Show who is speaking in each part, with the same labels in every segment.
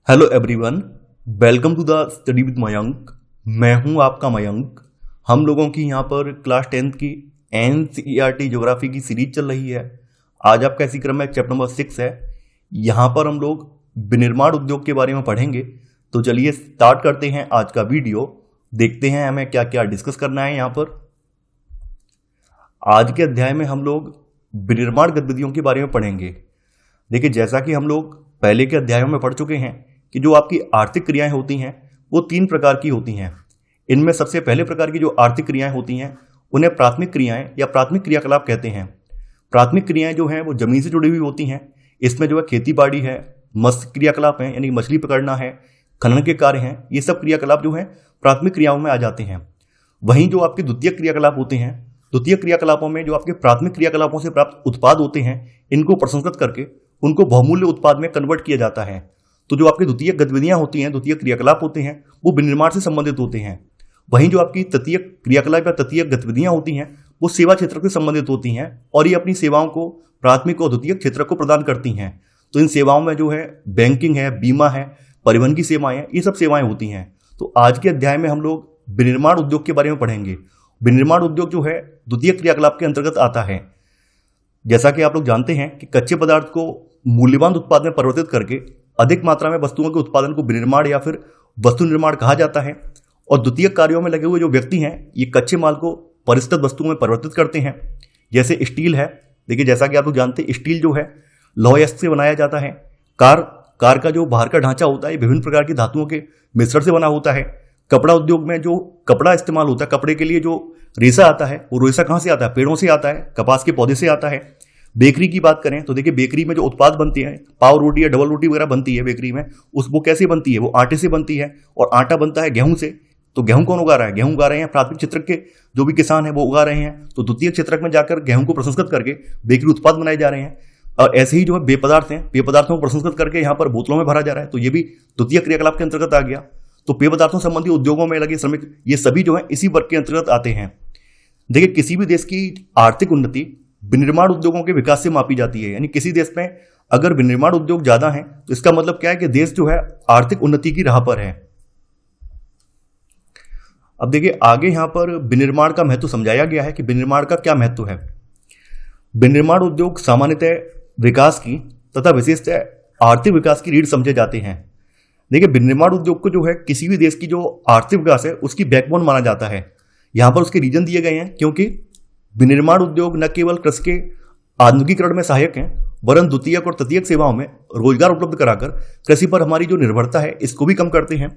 Speaker 1: Hello everyone, welcome to the study with Mayank. मैं हूं आपका मयंक। हम लोगों की यहां पर क्लास 10th की एनसीईआरटी ज्योग्राफी की सीरीज चल रही है। आज आपका इसी क्रम में चैप्टर नंबर 6 है। यहां पर हम लोग विनिर्माण उद्योग के बारे में पढ़ेंगे। तो चलिए स्टार्ट करते हैं आज का वीडियो। देखते हैं हमें क्या क्या डिस्कस करना है यहाँ पर। आज के अध्याय में हम लोग विनिर्माण गतिविधियों के बारे में पढ़ेंगे। देखिए, जैसा कि हम लोग पहले के अध्यायों में पढ़ चुके हैं कि जो आपकी आर्थिक क्रियाएं होती हैं वो 3 प्रकार की होती हैं। इनमें सबसे पहले प्रकार की जो आर्थिक क्रियाएं होती हैं उन्हें प्राथमिक क्रियाएं या प्राथमिक क्रियाकलाप कहते हैं। प्राथमिक क्रियाएं जो हैं वो जमीन से जुड़ी हुई होती हैं। इसमें जो है खेती बाड़ी है, मत्स्य क्रियाकलाप है यानी मछली पकड़ना है, खनन के कार्य हैं, ये सब क्रियाकलाप जो हैं प्राथमिक क्रियाओं में आ जाते हैं। वहीं जो आपके द्वितीय क्रियाकलाप होते हैं, द्वितीय क्रियाकलापों में जो आपके प्राथमिक क्रियाकलापों से प्राप्त उत्पाद होते हैं इनको प्रसंस्कृत करके उनको बहुमूल्य उत्पाद में कन्वर्ट किया जाता है। तो जो आपकी द्वितीय गतिविधियां होती हैं, द्वितीय क्रियाकलाप होते हैं, वो विनिर्माण से संबंधित होते हैं। वहीं जो आपकी तृतीय क्रियाकलाप या तृतीय गतिविधियां होती हैं वो सेवा क्षेत्र से संबंधित होती हैं और ये अपनी सेवाओं को प्राथमिक और द्वितीय क्षेत्र को प्रदान करती हैं। तो इन सेवाओं में जो है बैंकिंग है, बीमा है, परिवहन की सेवाएं हैं, ये सब सेवाएं होती हैं। तो आज के अध्याय में हम लोग विनिर्माण उद्योग के बारे में पढ़ेंगे। विनिर्माण उद्योग जो है द्वितीय क्रियाकलाप के अंतर्गत आता है। जैसा कि आप लोग जानते हैं कि कच्चे पदार्थ को मूल्यवान उत्पाद में परिवर्तित करके अधिक मात्रा में वस्तुओं के उत्पादन को विनिर्माण या फिर वस्तु निर्माण कहा जाता है। और द्वितीय कार्यों में लगे हुए जो व्यक्ति हैं ये कच्चे माल को परिष्कृत वस्तुओं में परिवर्तित करते हैं। जैसे स्टील है। देखिए, जैसा कि आप लोग जानते हैं स्टील जो है लौह अयस्क से बनाया जाता है। कार का जो बाहर का ढांचा होता है विभिन्न प्रकार की धातुओं के मिश्रण से बना होता है। कपड़ा उद्योग में जो कपड़ा इस्तेमाल होता है, कपड़े के लिए जो रेशा आता है वो रेशा कहाँ से आता है? पेड़ों से आता है, कपास के पौधे से आता है। बेकरी की बात करें तो देखिए, बेकरी में जो उत्पाद बनते हैं, पाव रोटी या डबल रोटी वगैरह बनती है बेकरी में, वो कैसे बनती है? वो आटे से बनती है और आटा बनता है गेहूं से। तो गेहूं कौन उगा रहा है? गेहूं उगा रहे हैं प्राथमिक क्षेत्र के जो भी किसान है वो उगा रहे हैं। तो द्वितीय क्षेत्र में जाकर गेहूं को प्रसंस्कृत करके बेकरी उत्पाद बनाए जा रहे हैं। और ऐसे ही जो है पेय पदार्थ हैं, पेय पदार्थों को प्रसंस्कृत करके यहाँ पर बोतलों में भरा जा रहा है। तो ये भी द्वितीय क्रियाकलाप के अंतर्गत आ गया। तो पेय पदार्थों संबंधी उद्योगों में लगे श्रमिक, ये सभी जो है इसी वर्ग के अंतर्गत आते हैं। देखिए, किसी भी देश की आर्थिक उन्नति विनिर्माण उद्योगों के विकास से मापी जाती है। यानी किसी देश में अगर विनिर्माण उद्योग ज्यादा है तो इसका मतलब क्या है कि देश जो है आर्थिक उन्नति की राह पर है। अब देखिए, आगे यहां पर विनिर्माण का महत्व समझाया गया है कि विनिर्माण का क्या महत्व है। विनिर्माण उद्योग सामान्यतः विकास की तथा विशेषतः आर्थिक विकास की रीढ़ समझे जाते हैं। देखिए, विनिर्माण उद्योग को जो है किसी भी देश की जो आर्थिक विकास है उसकी बैकबोन माना जाता है। यहां पर उसके रीजन दिए गए हैं, क्योंकि विनिर्माण उद्योग न केवल कृषि के आधुनिकीकरण में सहायक हैं वरन द्वितीयक और तृतीयक सेवाओं में रोजगार उपलब्ध कराकर कृषि पर हमारी जो निर्भरता है इसको भी कम करते हैं।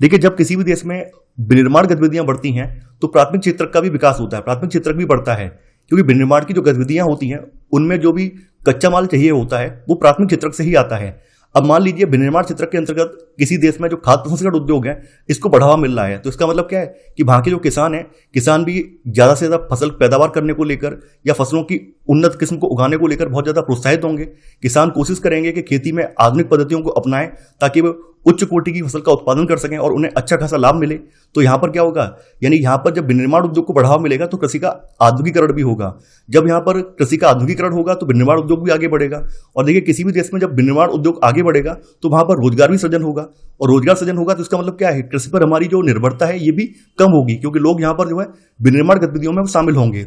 Speaker 1: देखिए, जब किसी भी देश में विनिर्माण गतिविधियां बढ़ती हैं तो प्राथमिक क्षेत्र का भी विकास होता है, प्राथमिक क्षेत्र भी बढ़ता है। क्योंकि विनिर्माण की जो गतिविधियां होती हैं उनमें जो भी कच्चा माल चाहिए होता है वो प्राथमिक क्षेत्र से ही आता है। अब मान लीजिए विनिर्माण क्षेत्र के अंतर्गत किसी देश में जो खाद्य प्रसंस्करण उद्योग है इसको बढ़ावा मिल रहा है, तो इसका मतलब क्या है कि वहां के जो किसान हैं, किसान भी ज्यादा से ज्यादा फसल पैदावार करने को लेकर या फसलों की उन्नत किस्म को उगाने को लेकर बहुत ज्यादा प्रोत्साहित होंगे। किसान कोशिश करेंगे कि खेती में आधुनिक पद्धतियों को अपनाएं ताकि वो उच्च कोटि की फसल का उत्पादन कर सकें और उन्हें अच्छा खासा लाभ मिले। तो यहाँ पर क्या होगा, यानी यहाँ पर जब विनिर्माण उद्योग को बढ़ावा मिलेगा तो कृषि का आधुनिकीकरण भी होगा। जब यहाँ पर कृषि का आधुनिकीकरण होगा तो विनिर्माण उद्योग भी आगे बढ़ेगा। और देखिए, किसी भी देश में जब विनिर्माण उद्योग आगे बढ़ेगा तो वहां पर रोजगार भी सृजन होगा। और रोजगार सृजन होगा तो इसका मतलब क्या है, कृषि पर हमारी जो निर्भरता है ये भी कम होगी, क्योंकि लोग यहाँ पर जो है विनिर्माण गतिविधियों में शामिल होंगे।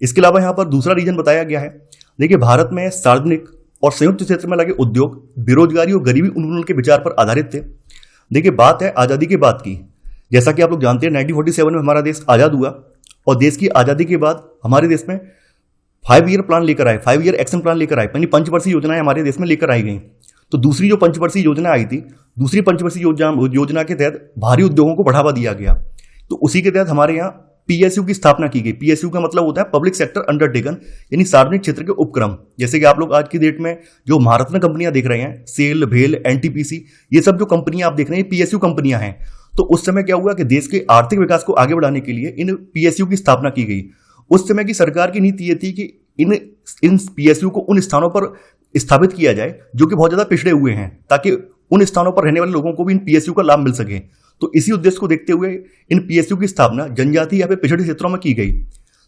Speaker 1: इसके अलावा यहाँ पर दूसरा रीजन बताया गया है। देखिए, भारत में सार्वजनिक और संयुक्त क्षेत्र में लगे उद्योग बेरोजगारी और गरीबी उन्मूलन के विचार पर आधारित थे। देखिए, बात है आज़ादी के बाद की। जैसा कि आप लोग जानते हैं 1947 में हमारा देश आज़ाद हुआ और देश की आज़ादी के बाद हमारे देश में 5 ईयर प्लान लेकर आए, 5 ईयर एक्शन प्लान लेकर आए, यानी पंचवर्षीय योजनाएं हमारे देश में लेकर आई गई। तो दूसरी जो पंचवर्षीय योजना आई थी, दूसरी पंचवर्षीय योजना के तहत भारी उद्योगों को बढ़ावा दिया गया। तो उसी के तहत हमारे यहाँ पीएसयू की स्थापना की गई। पीएसयू का मतलब होता है पब्लिक सेक्टर अंडरटेकन, यानी सार्वजनिक क्षेत्र के उपक्रम। जैसे कि आप लोग आज की डेट में जो महारत्न कंपनियां देख रहे हैं, सेल, भेल, एनटीपीसी, ये सब जो कंपनियां आप देख रहे हैं पीएसयू कंपनियां हैं। तो उस समय क्या हुआ कि देश के आर्थिक विकास को आगे बढ़ाने के लिए इन पीएसयू की स्थापना की गई। उस समय की सरकार की नीति ये थी कि इन पीएसयू को उन स्थानों पर स्थापित किया जाए जो कि बहुत ज्यादा पिछड़े हुए हैं, ताकि उन स्थानों पर रहने वाले लोगों को भी इन पीएसयू का लाभ मिल सके। तो इसी उद्देश्य को देखते हुए इन पीएसयू की स्थापना जनजातीय या फिर पिछड़े क्षेत्रों में की गई।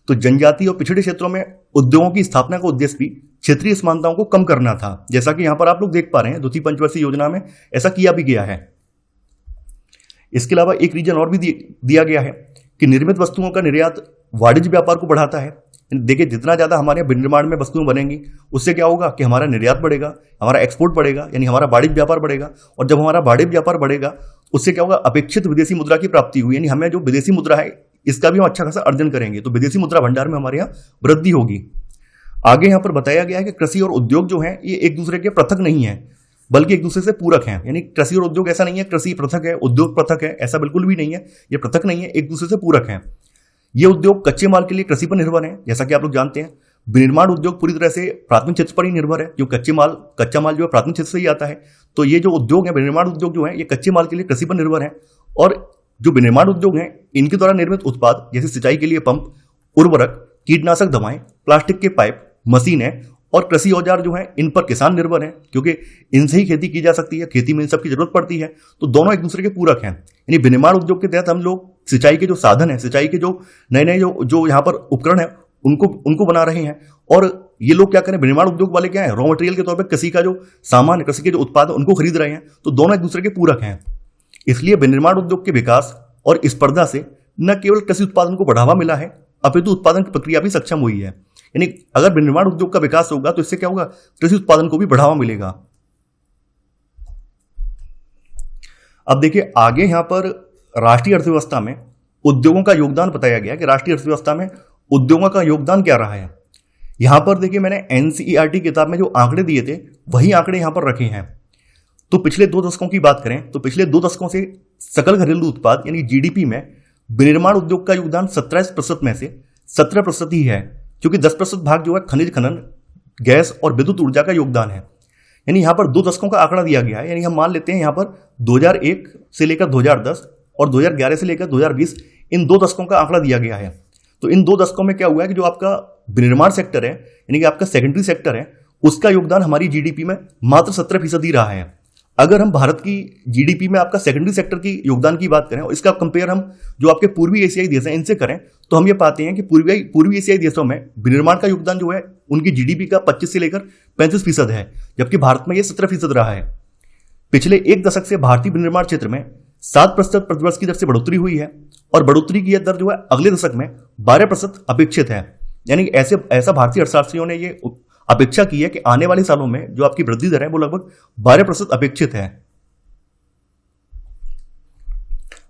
Speaker 1: तो जनजातीय और पिछड़े क्षेत्रों में उद्योगों की स्थापना का उद्देश्य भी क्षेत्रीय समानताओं को कम करना था, जैसा कि यहां पर आप लोग देख पा रहे हैं द्वितीय पंचवर्षीय योजना में ऐसा किया भी गया है। इसके अलावा एक रीजन और भी दिया गया है कि निर्मित वस्तुओं का निर्यात वाणिज्य व्यापार को बढ़ाता है। देखिए, जितना ज्यादा हमारे विनिर्माण में वस्तुएं बनेंगी उससे क्या होगा कि हमारा निर्यात बढ़ेगा, हमारा एक्सपोर्ट बढ़ेगा, यानी हमारा वाणिज्य व्यापार बढ़ेगा। और जब हमारा वाणिज्य व्यापार बढ़ेगा उससे क्या होगा, अपेक्षित विदेशी मुद्रा की प्राप्ति हुई, यानी हमें जो विदेशी मुद्रा है इसका भी हम अच्छा खासा अर्जन करेंगे, तो विदेशी मुद्रा भंडार में हमारे यहाँ वृद्धि होगी। आगे यहाँ पर बताया गया है कि कृषि और उद्योग जो है ये एक दूसरे के पृथक नहीं है, बल्कि एक दूसरे से पूरक हैं। यानी कृषि और उद्योग ऐसा नहीं है कृषि पृथक है उद्योग पृथक है, ऐसा बिल्कुल भी नहीं है, ये पृथक नहीं है, एक दूसरे से पूरक है। ये उद्योग कच्चे माल के लिए कृषि पर निर्भर है, जैसा कि आप लोग जानते हैं। विनिर्माण उद्योग पूरी तरह से प्राथमिक क्षेत्र पर ही निर्भर है, जो कच्चा माल जो है प्राथमिक क्षेत्र से ही आता है। तो ये जो उद्योग है, विनिर्माण उद्योग जो है, ये कच्चे माल के लिए कृषि पर निर्भर है। और जो विनिर्माण उद्योग हैं इनके द्वारा निर्मित उत्पाद जैसे सिंचाई के लिए पंप, उर्वरक, कीटनाशक दवाएं, प्लास्टिक के पाइप, मशीनें और कृषि औजार जो है इन पर किसान निर्भर हैं, क्योंकि इनसे ही खेती की जा सकती है, खेती में इन सब की जरूरत पड़ती है। तो दोनों एक दूसरे के पूरक हैं। यानी विनिर्माण उद्योग के तहत हम लोग सिंचाई के जो साधन है, सिंचाई के जो नए नए जो यहाँ पर उपकरण है उनको बना रहे हैं। और ये लोग क्या करें, विनिर्माण उद्योग वाले क्या है, रॉ मटेरियल के तौर पर कृषि का जो सामान है, कृषि के जो उत्पाद है उनको खरीद रहे हैं। तो दोनों एक दूसरे के पूरक हैं। इसलिए विनिर्माण उद्योग के विकास और स्पर्धा से न केवल कृषि उत्पादन को बढ़ावा मिला है, अपितु उत्पादन की प्रक्रिया भी सक्षम हुई है। यानी अगर विनिर्माण उद्योग का विकास होगा तो इससे क्या होगा, कृषि उत्पादन को भी बढ़ावा मिलेगा। अब देखिए आगे यहां पर राष्ट्रीय अर्थव्यवस्था में उद्योगों का योगदान बताया गया कि राष्ट्रीय अर्थव्यवस्था में उद्योगों का योगदान क्या रहा है। यहां पर देखिए मैंने एनसीईआरटी किताब में जो आंकड़े दिए थे वही आंकड़े यहां पर रखे हैं। तो पिछले 2 दशकों की बात करें तो पिछले 2 दशकों से सकल घरेलू उत्पाद यानी जीडीपी में विनिर्माण उद्योग का योगदान 17% में से 17% ही है, क्योंकि 10% भाग जो है खनिज खनन, गैस और विद्युत ऊर्जा का योगदान है। यानी यहां पर 2 दशकों का आंकड़ा दिया गया है। यानी हम मान लेते हैं यहां पर 2001 से लेकर 2010 और 2011 से लेकर 2020 इन 2 दशकों का आंकड़ा दिया गया है। तो इन 2 दशकों में क्या हुआ है कि जो आपका विनिर्माण सेक्टर है यानी कि आपका सेकेंडरी सेक्टर है उसका योगदान हमारी जीडीपी में मात्र 17% ही रहा है। अगर हम भारत की जीडीपी में आपका सेकेंडरी सेक्टर की योगदान की बात करें और इसका कंपेयर हम जो आपके पूर्वी एशियाई देश हैं इनसे करें तो हम ये पाते हैं कि पूर्वी एशियाई देशों में विनिर्माण का योगदान जो है उनकी जीडीपी का 25 से लेकर 35% है, जबकि भारत में ये 17% रहा है। पिछले 1 दशक से भारतीय विनिर्माण क्षेत्र में 7% प्रतिवर्ष की दर से बढ़ोतरी हुई है और बढ़ोतरी की यह दर जो है अगले दशक में 12% अपेक्षित है। यानी ऐसा भारतीय अर्थशास्त्रियों ने ये अपेक्षा की है कि आने वाले सालों में जो आपकी वृद्धि दर है वो लगभग 12% अपेक्षित है।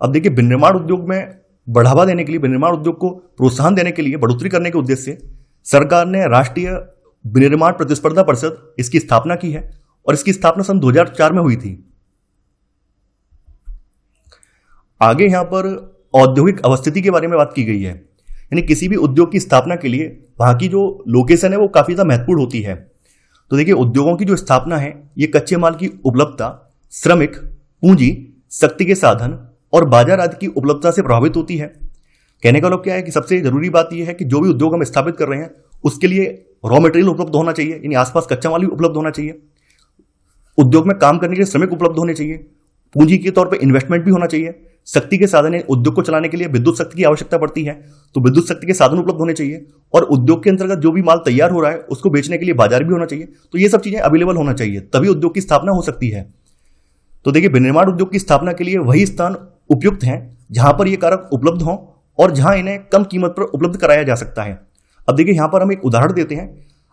Speaker 1: अब देखिए विनिर्माण उद्योग में बढ़ावा देने के लिए, विनिर्माण उद्योग को प्रोत्साहन देने के लिए, बढ़ोतरी करने के उद्देश्य से सरकार ने राष्ट्रीय विनिर्माण प्रतिस्पर्धा परिषद इसकी स्थापना की है और इसकी स्थापना सन 2004 में हुई थी। आगे यहां पर औद्योगिक अवस्थिति के बारे में बात की गई है। यानी किसी भी उद्योग की स्थापना के लिए वहां की जो लोकेशन है वो काफी ज्यादा महत्वपूर्ण होती है। तो देखिए उद्योगों की जो स्थापना है ये कच्चे माल की उपलब्धता, श्रमिक, पूंजी, शक्ति के साधन और बाजार आदि की उपलब्धता से प्रभावित होती है। कहने का मतलब क्या है कि सबसे जरूरी बात यह है कि जो भी उद्योग हम स्थापित कर रहे हैं उसके लिए रॉ मटेरियल उपलब्ध होना चाहिए, यानी आसपास कच्चा माल भी उपलब्ध होना चाहिए। उद्योग में काम करने के लिए श्रमिक उपलब्ध होने चाहिए, पूंजी के तौर पर इन्वेस्टमेंट भी होना चाहिए, शक्ति के साधन है, उद्योग को चलाने के लिए विद्युत शक्ति की आवश्यकता पड़ती है तो विद्युत शक्ति के साधन उपलब्ध होने चाहिए और उद्योग के अंतर्गत जो भी माल तैयार हो रहा है उसको बेचने के लिए बाजार भी होना चाहिए। तो ये सब चीजें अवेलेबल होना चाहिए, तभी उद्योग की स्थापना हो सकती है। तो देखिए विनिर्माण उद्योग की स्थापना के लिए वही स्थान उपयुक्त है जहां पर ये कारक उपलब्ध हों और जहां इन्हें कम कीमत पर उपलब्ध कराया जा सकता है। अब देखिए यहां पर हम एक उदाहरण देते हैं।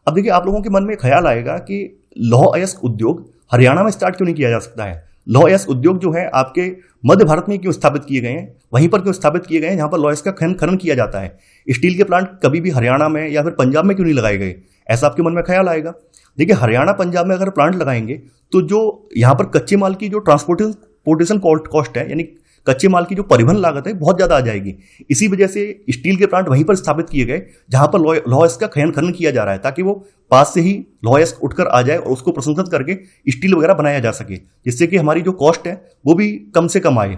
Speaker 1: अब देखिए आप लोगों के मन में ख्याल आएगा कि लौह अयस्क उद्योग हरियाणा में स्टार्ट क्यों नहीं किया जा सकता है। लौह अयस्क उद्योग जो है आपके मध्य भारत में क्यों स्थापित किए गए हैं, वहीं पर क्यों स्थापित किए गए हैं जहां पर लौह अयस्क का खनन किया जाता है। स्टील के प्लांट कभी भी हरियाणा में या फिर पंजाब में क्यों नहीं लगाए गए, ऐसा आपके मन में ख्याल आएगा। देखिए हरियाणा पंजाब में अगर प्लांट लगाएंगे तो जो यहाँ पर कच्चे माल की जो ट्रांसपोर्टेशन कॉस्ट है, यानी कच्चे माल की जो परिवहन लागत है बहुत ज्यादा आ जाएगी। इसी वजह से स्टील के प्लांट वहीं पर स्थापित किए गए जहां पर लौह अयस्क का खनन किया जा रहा है, ताकि वो पास से ही लौह अयस्क उठकर आ जाए और उसको प्रसंस्कृत करके स्टील वगैरह बनाया जा सके, जिससे कि हमारी जो कॉस्ट है वो भी कम से कम आए।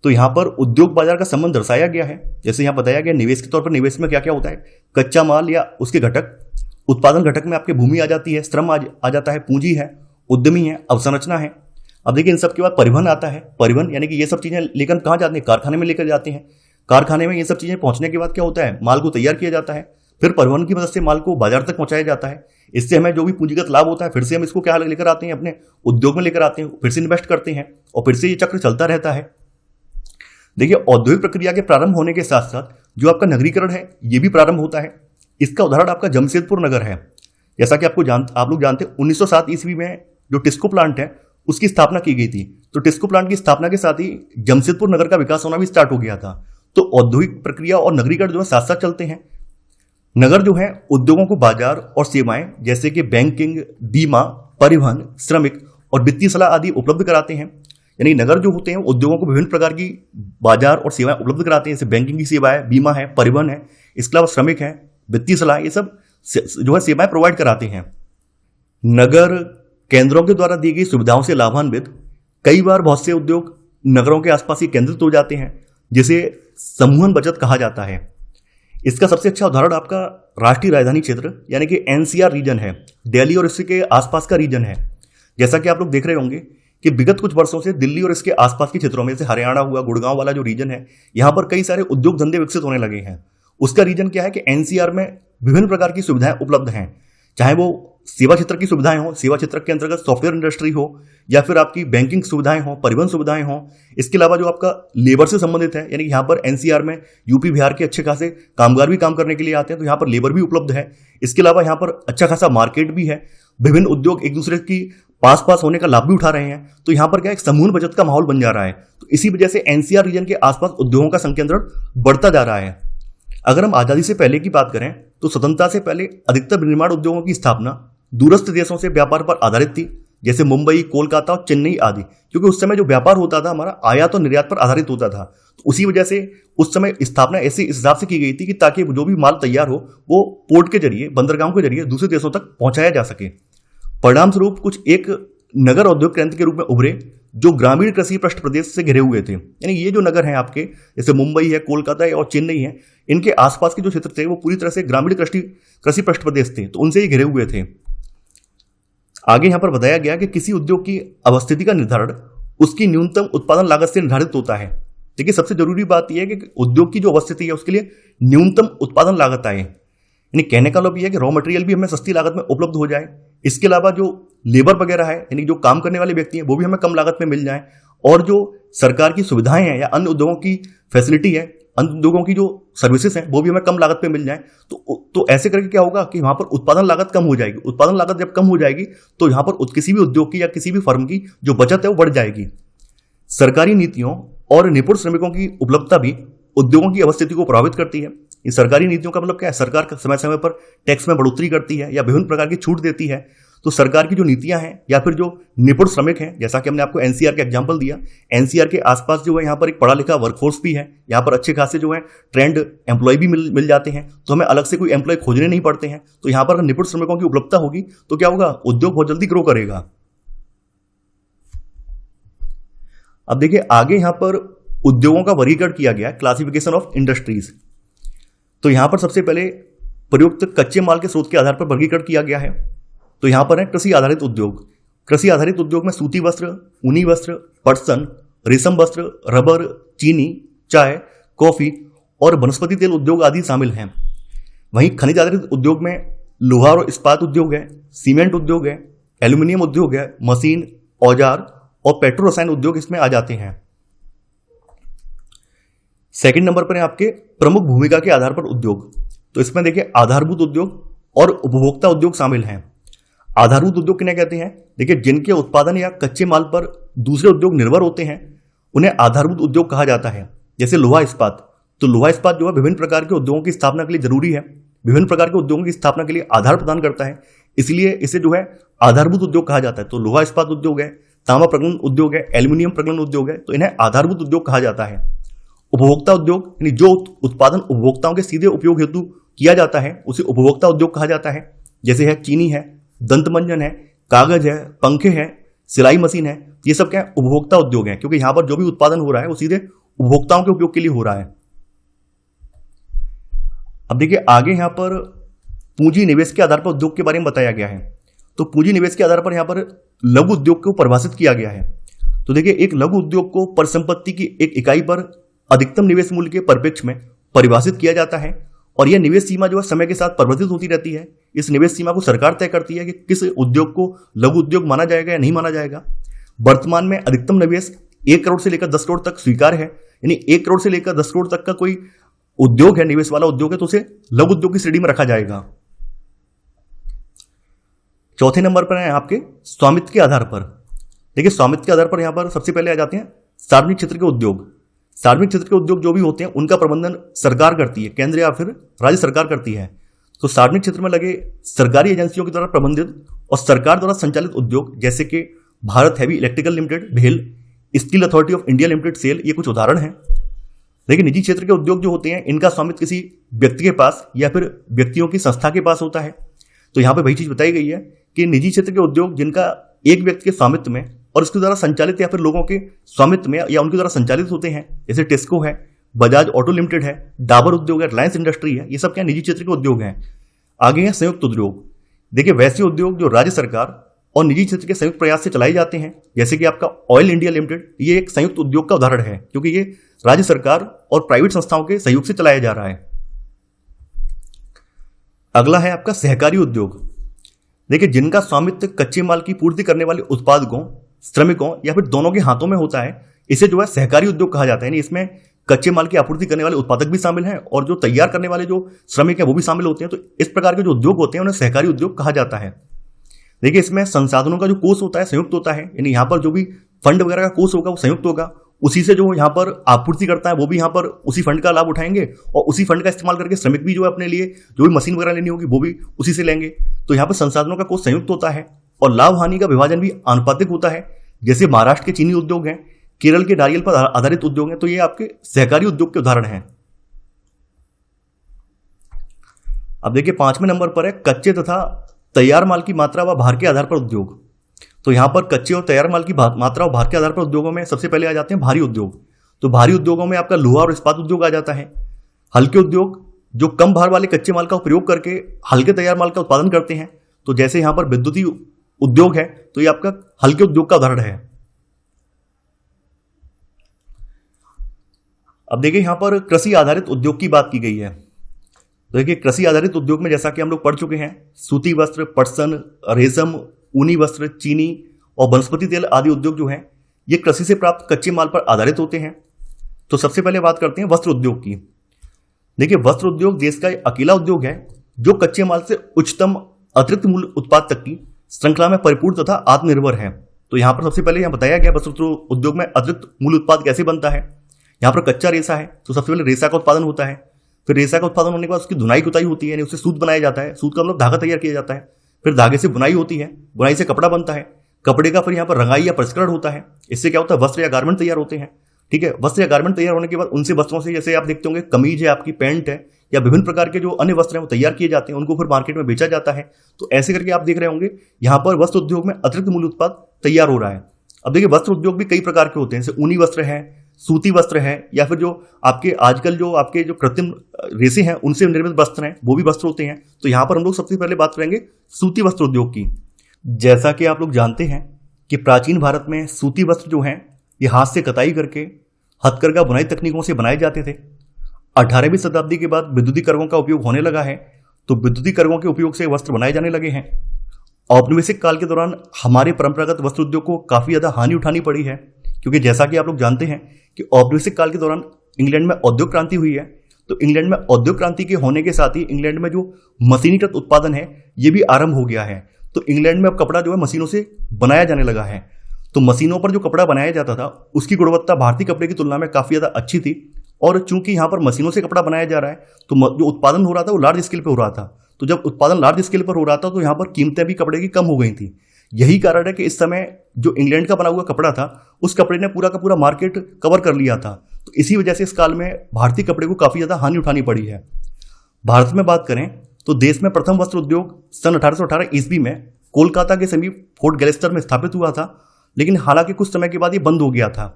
Speaker 1: तो यहाँ पर उद्योग बाजार का संबंध दर्शाया गया है। जैसे यहाँ बताया गया निवेश के तौर पर, निवेश में क्या क्या होता है, कच्चा माल या उसके घटक, उत्पादन घटक में आपके भूमि आ जाती है, श्रम आ जाता है, पूंजी है, उद्यमी है, अवसंरचना है। अब देखिए इन सब के बाद परिवहन आता है। परिवहन यानी कि ये सब चीजें लेकर कहाँ जाते हैं, कारखाने में लेकर जाते हैं। कारखाने में ये सब चीजें पहुंचने के बाद क्या होता है, माल को तैयार किया जाता है। फिर परिवहन की मदद से माल को बाजार तक पहुंचाया जाता है। इससे हमें जो भी पूंजीगत लाभ होता है फिर से हम इसको क्या लेकर आते हैं, अपने उद्योग में लेकर आते हैं, फिर से इन्वेस्ट करते हैं और फिर से ये चक्र चलता रहता है। देखिए, औद्योगिक प्रक्रिया के प्रारंभ होने के साथ साथ जो आपका नगरीकरण है ये भी प्रारंभ होता है। इसका उदाहरण आपका जमशेदपुर नगर है। जैसा कि आप लोग जानते हैं 1907 ईस्वी में जो टिस्को प्लांट है उसकी स्थापना की गई थी। तो टिस्को प्लांट की स्थापना के साथ ही जमशेदपुर नगर का विकास होना भी स्टार्ट हो गया था। तो औद्योगिक प्रक्रिया और नगरीकरण जो है साथ साथ चलते हैं। नगर जो है उद्योगों को बाजार और सेवाएं जैसे कि बैंकिंग, बीमा, परिवहन, श्रमिक और वित्तीय सलाह आदि उपलब्ध कराते हैं। यानी नगर जो होते हैं उद्योगों को विभिन्न प्रकार की बाजार और सेवाएं उपलब्ध कराते हैं, जैसे बैंकिंग की सेवाएं, बीमा है, परिवहन है, इसके अलावा श्रमिक है, वित्तीय सलाह, ये सब जो है सेवाएं प्रोवाइड कराते हैं। नगर केंद्रों के द्वारा दी गई सुविधाओं से लाभान्वित कई बार बहुत से उद्योग नगरों के आसपास ही केंद्रित हो जाते हैं, जिसे समूहन बचत कहा जाता है। इसका सबसे अच्छा उदाहरण आपका राष्ट्रीय राजधानी क्षेत्र यानी कि एनसीआर रीजन है। दिल्ली और इसके आसपास का रीजन है। जैसा कि आप लोग देख रहे होंगे कि विगत कुछ वर्षों से दिल्ली और इसके आसपास के क्षेत्रों में, जैसे हरियाणा हुआ, गुड़गांव वाला जो रीजन है, यहाँ पर कई सारे उद्योग धंधे विकसित होने लगे हैं। उसका रीजन क्या है कि एनसीआर में विभिन्न प्रकार की सुविधाएं उपलब्ध हैं, चाहे वो सेवा क्षेत्र की सुविधाएं हो, सेवा क्षेत्र के अंतर्गत सॉफ्टवेयर इंडस्ट्री हो, या फिर आपकी बैंकिंग सुविधाएं हो, परिवहन सुविधाएं हो। इसके अलावा जो आपका लेबर से संबंधित है, यानी यहाँ पर एनसीआर में यूपी बिहार के अच्छे खासे कामगार भी काम करने के लिए आते हैं, तो यहाँ पर लेबर भी उपलब्ध है। इसके अलावा यहाँ पर अच्छा खासा मार्केट भी है, विभिन्न उद्योग एक दूसरे की पास होने का लाभ भी उठा रहे हैं। तो यहाँ पर क्या एक समूह बचत का माहौल बन जा रहा है। तो इसी वजह से एनसीआर रीजन के आसपास उद्योगों का संकेंद्रण बढ़ता जा रहा है। अगर हम आजादी से पहले की बात करें तो स्वतंत्रता से पहले अधिकतर विनिर्माण उद्योगों की स्थापना दूरस्थ देशों से व्यापार पर आधारित थी, जैसे मुंबई, कोलकाता और चेन्नई आदि, क्योंकि उस समय जो व्यापार होता था हमारा आयात और निर्यात पर आधारित होता था। तो उसी वजह से उस समय स्थापना ऐसे इस हिसाब से की गई थी कि ताकि जो भी माल तैयार हो वो पोर्ट के जरिए, बंदरगाहों के जरिए दूसरे देशों तक पहुंचाया जा सके। परिणाम स्वरूप कुछ एक नगर औद्योगिक क्रांति के रूप में उभरे जो ग्रामीण कृषि पृष्ठ प्रदेश से घिरे हुए थे। यानी ये जो नगर हैं आपके, जैसे मुंबई है, कोलकाता है और चेन्नई है, इनके आसपास के जो क्षेत्र थे वो पूरी तरह से ग्रामीण कृषि पृष्ठ प्रदेश थे, तो उनसे ये घिरे हुए थे। आगे यहां पर बताया गया कि किसी उद्योग की अवस्थिति का निर्धारण उसकी न्यूनतम उत्पादन लागत से निर्धारित होता है। देखिए, सबसे जरूरी बात यह है कि उद्योग की जो अवस्थिति है उसके लिए न्यूनतम उत्पादन लागत आए। यानी कहने का मतलब यह है कि रॉ मटेरियल भी हमें सस्ती लागत में उपलब्ध हो जाए। इसके अलावा जो लेबर वगैरह है, यानी जो काम करने वाले व्यक्ति हैं, वो भी हमें कम लागत में मिल जाए, और जो सरकार की सुविधाएं हैं या अन्य उद्योगों की फैसिलिटी है, अन्य उद्योगों की जो सर्विसेज हैं, वो भी हमें कम लागत में मिल जाए। तो ऐसे करके क्या होगा कि वहां पर उत्पादन लागत कम हो जाएगी। उत्पादन लागत जब कम हो जाएगी तो यहां पर किसी भी उद्योग की या किसी भी फर्म की जो बचत है वो बढ़ जाएगी। सरकारी नीतियों और निपुण श्रमिकों की उपलब्धता भी उद्योगों की अवस्थिति को प्रभावित करती है। इन सरकारी नीतियों का मतलब क्या है? सरकार समय समय पर टैक्स में बढ़ोतरी करती है या विभिन्न प्रकार की छूट देती है। तो सरकार की जो नीतियां हैं या फिर जो निपुण श्रमिक हैं, जैसा कि हमने आपको एनसीआर का एग्जांपल दिया, एनसीआर के आसपास जो है यहाँ पर एक पढ़ा लिखा वर्कफोर्स भी है, यहाँ पर अच्छे खासे जो है ट्रेंड एम्प्लॉय भी मिल जाते हैं, तो हमें अलग से कोई एम्प्लॉय खोजने नहीं पड़ते हैं। तो यहाँ पर निपुण श्रमिकों की उपलब्धता होगी तो क्या होगा? उद्योग बहुत जल्दी ग्रो करेगा। अब देखिए, आगे यहाँ पर उद्योगों का वर्गीकरण किया गया है, क्लासिफिकेशन ऑफ इंडस्ट्रीज। तो यहां पर सबसे पहले प्रयुक्त कच्चे माल के स्रोत के आधार पर वर्गीकरण किया गया है। तो यहां पर है कृषि आधारित उद्योग। कृषि आधारित उद्योग में सूती वस्त्र, ऊनी वस्त्र, पटसन, रेशम वस्त्र, रबर, चीनी, चाय, कॉफी और वनस्पति तेल उद्योग आदि शामिल हैं। वहीं खनिज आधारित उद्योग में लोहा और इस्पात उद्योग है, सीमेंट उद्योग है, एल्यूमिनियम उद्योग है, मशीन, औजार और पेट्रो रसायन उद्योग इसमें आ जाते हैं। सेकंड नंबर पर है आपके प्रमुख भूमिका के आधार पर उद्योग। तो इसमें देखिए, आधारभूत उद्योग और उपभोक्ता उद्योग शामिल हैं। आधारभूत उद्योग किन्हें कहते हैं? देखिए, जिनके उत्पादन या कच्चे माल पर दूसरे उद्योग निर्भर होते हैं उन्हें आधारभूत उद्योग कहा जाता है। जैसे लोहा इस्पात, तो लोहा इस्पात जो है विभिन्न प्रकार के उद्योगों की स्थापना के लिए जरूरी है, विभिन्न प्रकार के उद्योगों की स्थापना के लिए आधार प्रदान करता है, इसलिए इसे जो है आधारभूत उद्योग कहा जाता है। तो लोहा इस्पात उद्योग है, तांबा प्रगलन उद्योग है, एल्यूमिनियम प्रगलन उद्योग है, तो इन्हें आधारभूत उद्योग कहा जाता है। उपभोक्ता उद्योग यानी जो उत्पादन उपभोक्ताओं के सीधे उपयोग हेतु किया जाता है उसे उपभोक्ता उद्योग कहा जाता है। जैसे है चीनी है, दंतमंजन है, कागज है, पंखे हैं, सिलाई मशीन है, ये सब क्या है? उपभोक्ता उद्योग है, क्योंकि यहां पर जो भी उत्पादन हो रहा है वो सीधे उपभोक्ताओं के उपयोग के लिए हो रहा है। अब देखिए, आगे यहां पर पूंजी निवेश के आधार पर उद्योग के बारे में बताया गया है। तो पूंजी निवेश के आधार पर यहां पर लघु उद्योग को परिभाषित किया गया है। तो देखिए, एक लघु उद्योग को परिसंपत्ति की एक इकाई पर अधिकतम निवेश मूल्य के परिप्रेक्ष्य में परिभाषित किया जाता है और यह निवेश सीमा जो है समय के साथ परिवर्तित होती रहती है। इस निवेश सीमा को सरकार तय करती है कि किस उद्योग को लघु उद्योग माना जाएगा या नहीं माना जाएगा। वर्तमान में अधिकतम निवेश 1 करोड़ से लेकर 10 करोड़ तक स्वीकार है, यानी 1 करोड़ से लेकर 10 करोड़ तक का कोई उद्योग है, निवेश वाला उद्योग है, तो उसे लघु उद्योग की श्रेणी में रखा जाएगा। चौथे नंबर पर है आपके स्वामित्व के आधार पर। देखिए स्वामित्व के आधार पर यहां पर सबसे पहले आ जाते हैं सार्वजनिक क्षेत्र के उद्योग। सार्वजनिक क्षेत्र के उद्योग जो भी होते हैं उनका प्रबंधन सरकार करती है, केंद्र या फिर राज्य सरकार करती है। तो सार्वजनिक क्षेत्र में लगे सरकारी एजेंसियों के द्वारा प्रबंधित और सरकार द्वारा संचालित उद्योग जैसे कि भारत हैवी इलेक्ट्रिकल लिमिटेड भेल, Steel Authority of India Limited SAIL, ये कुछ उदाहरण हैं। लेकिन निजी क्षेत्र के उद्योग जो होते हैं इनका स्वामित्व किसी व्यक्ति के पास या फिर व्यक्तियों की संस्था के पास होता है। तो यहाँ पे वही चीज बताई गई है कि निजी क्षेत्र के उद्योग जिनका एक व्यक्ति के स्वामित्व में और उसके द्वारा संचालित या फिर लोगों के स्वामित्व में या उनके द्वारा संचालित होते हैं, जैसे टेस्को है, बजाज ऑटो लिमिटेड है, डाबर उद्योग है, रिलायंस इंडस्ट्री है, ये सब क्या निजी क्षेत्र के उद्योग हैं। आगे है संयुक्त उद्योग। देखिए वैसे उद्योग जो राज्य सरकार और निजी क्षेत्र के संयुक्त प्रयास से चलाए जाते हैं, जैसे कि आपका ऑयल इंडिया लिमिटेड, ये एक संयुक्त उद्योग का उदाहरण है क्योंकि ये राज्य सरकार और प्राइवेट संस्थाओं के सहयोग से चलाया जा रहा है। अगला है आपका सहकारी उद्योग। देखिए जिनका स्वामित्व कच्चे माल की पूर्ति करने वाले उत्पादकों, श्रमिकों या फिर दोनों के हाथों में होता है, इसे जो है सहकारी उद्योग कहा जाता है। इसमें कच्चे माल की आपूर्ति करने वाले उत्पादक भी शामिल हैं और जो तैयार करने वाले जो श्रमिक हैं वो भी शामिल होते हैं। तो इस प्रकार के जो उद्योग होते हैं उन्हें सहकारी उद्योग कहा जाता है। देखिए इसमें संसाधनों का जो कोष होता है संयुक्त होता है, यानी यहाँ पर जो भी फंड वगैरह का कोष होगा वो संयुक्त होगा। उसी से जो यहाँ पर आपूर्ति करता है वो भी यहाँ पर उसी फंड का लाभ उठाएंगे और उसी फंड का इस्तेमाल करके श्रमिक भी जो है अपने लिए जो भी मशीन वगैरह लेनी होगी वो भी उसी से लेंगे। तो यहाँ पर संसाधनों का कोष संयुक्त होता है और लाभ हानि का विभाजन भी आनुपातिक होता है। जैसे महाराष्ट्र के चीनी उद्योग हैं, केरल के नारियल पर आधारित उद्योग हैं, तो ये आपके सहकारी उद्योग के उदाहरण हैं। अब देखिए 5वें नंबर पर है कच्चे तथा तैयार माल की मात्रा व भार के आधार पर उद्योग। तो यहां पर कच्चे और तैयार माल की मात्रा और भार के आधार पर उद्योगों में सबसे पहले आ जाते हैं भारी उद्योग। तो भारी उद्योगों में आपका लोहा और इस्पात उद्योग आ जाता है। हल्के उद्योग जो कम भार वाले कच्चे माल का प्रयोग करके हल्के तैयार माल का उत्पादन करते हैं, तो जैसे यहां पर विद्युतीय उद्योग है तो ये आपका हल्के उद्योग का उदाहरण है। अब देखिए यहां पर कृषि आधारित उद्योग की बात की गई है। तो देखिए कृषि आधारित उद्योग में जैसा कि हम लोग पढ़ चुके हैं, सूती वस्त्र, पटसन, रेशम, ऊनी वस्त्र, चीनी और वनस्पति तेल आदि उद्योग जो हैं ये कृषि से प्राप्त कच्चे माल पर आधारित होते हैं। तो सबसे पहले बात करते हैं वस्त्र उद्योग की। देखिए वस्त्र उद्योग देश का एक अकेला उद्योग है जो कच्चे माल से उच्चतम अतिरिक्त मूल्य उत्पाद तक की श्रृंखला में परिपूर्ण तथा आत्मनिर्भर है। तो यहाँ पर सबसे पहले यहाँ बताया गया वस्त्र उद्योग में अतिरिक्त मूल्य उत्पाद कैसे बनता है। यहाँ पर कच्चा रेशा है तो सबसे पहले रेशा का उत्पादन होता है, फिर रेशा का उत्पादन होने के बाद उसकी धुनाई कुताई होती है, यानी उससे सूत बनाया जाता है, सूत का मतलब धागा तैयार किया जाता है, फिर धागे से बुनाई होती है, बुनाई से कपड़ा बनता है, कपड़े का फिर यहाँ पर रंगाई या परिष्करण होता है। इससे क्या होता है वस्त्र या गारमेंट तैयार होते हैं। ठीक है, वस्त्र या गारमेंट तैयार होने के बाद उनसे वस्त्रों से जैसे आप देखते होंगे कमीज है, आपकी पैंट है या विभिन्न प्रकार के जो अन्य वस्त्र हैं वो तैयार किए जाते हैं, उनको फिर मार्केट में बेचा जाता है। तो ऐसे करके आप देख रहे होंगे यहाँ पर वस्त्र उद्योग में अतिरिक्त मूल्य उत्पाद तैयार हो रहा है। अब देखिए वस्त्र उद्योग भी कई प्रकार के होते हैं, जैसे ऊनी वस्त्र है, सूती वस्त्र है, या फिर जो आपके आजकल जो आपके जो कृत्रिम रेशे हैं उनसे निर्मित वस्त्र हैं वो भी वस्त्र होते हैं। तो यहाँ पर हम लोग सबसे पहले बात करेंगे सूती वस्त्र उद्योग की। जैसा कि आप लोग जानते हैं कि प्राचीन भारत में सूती वस्त्र जो हैं ये हाथ से कताई करके हथकरघा बुनाई तकनीकों से बनाए जाते थे। 18वीं शताब्दी के बाद विद्युतीकरणों का उपयोग होने लगा है, तो विद्युतीकरणों के उपयोग से वस्त्र बनाए जाने लगे हैं। औपनिवेशिक काल के दौरान हमारे परंपरागत वस्त्र उद्योग को काफ़ी ज़्यादा हानि उठानी पड़ी है, क्योंकि जैसा कि आप लोग जानते हैं कि औपनिवेशिक काल के दौरान इंग्लैंड में औद्योगिक क्रांति हुई है। तो इंग्लैंड में औद्योगिक क्रांति के होने के साथ ही इंग्लैंड में जो मशीनीकृत उत्पादन है ये भी आरंभ हो गया है। तो इंग्लैंड में अब कपड़ा जो है मशीनों से बनाया जाने लगा है। तो मशीनों पर जो कपड़ा बनाया जाता था उसकी गुणवत्ता भारतीय कपड़े की तुलना में काफ़ी ज़्यादा अच्छी थी। और चूंकि यहाँ पर मशीनों से कपड़ा बनाया जा रहा है तो जो उत्पादन हो रहा था वो लार्ज स्केल पर हो रहा था। तो जब उत्पादन लार्ज स्केल पर हो रहा था तो यहाँ पर कीमतें भी कपड़े की कम हो गई थी। यही कारण है कि इस समय जो इंग्लैंड का बना हुआ कपड़ा था उस कपड़े ने पूरा का पूरा मार्केट कवर कर लिया था। तो इसी वजह से इस काल में भारतीय कपड़े को काफ़ी ज़्यादा हानि उठानी पड़ी है। भारत में बात करें तो देश में प्रथम वस्त्र उद्योग सन 1818 ईस्वी में कोलकाता के समीप फोर्ट गैलेस्टर में स्थापित हुआ था, लेकिन हालांकि कुछ समय के बाद ये बंद हो गया था।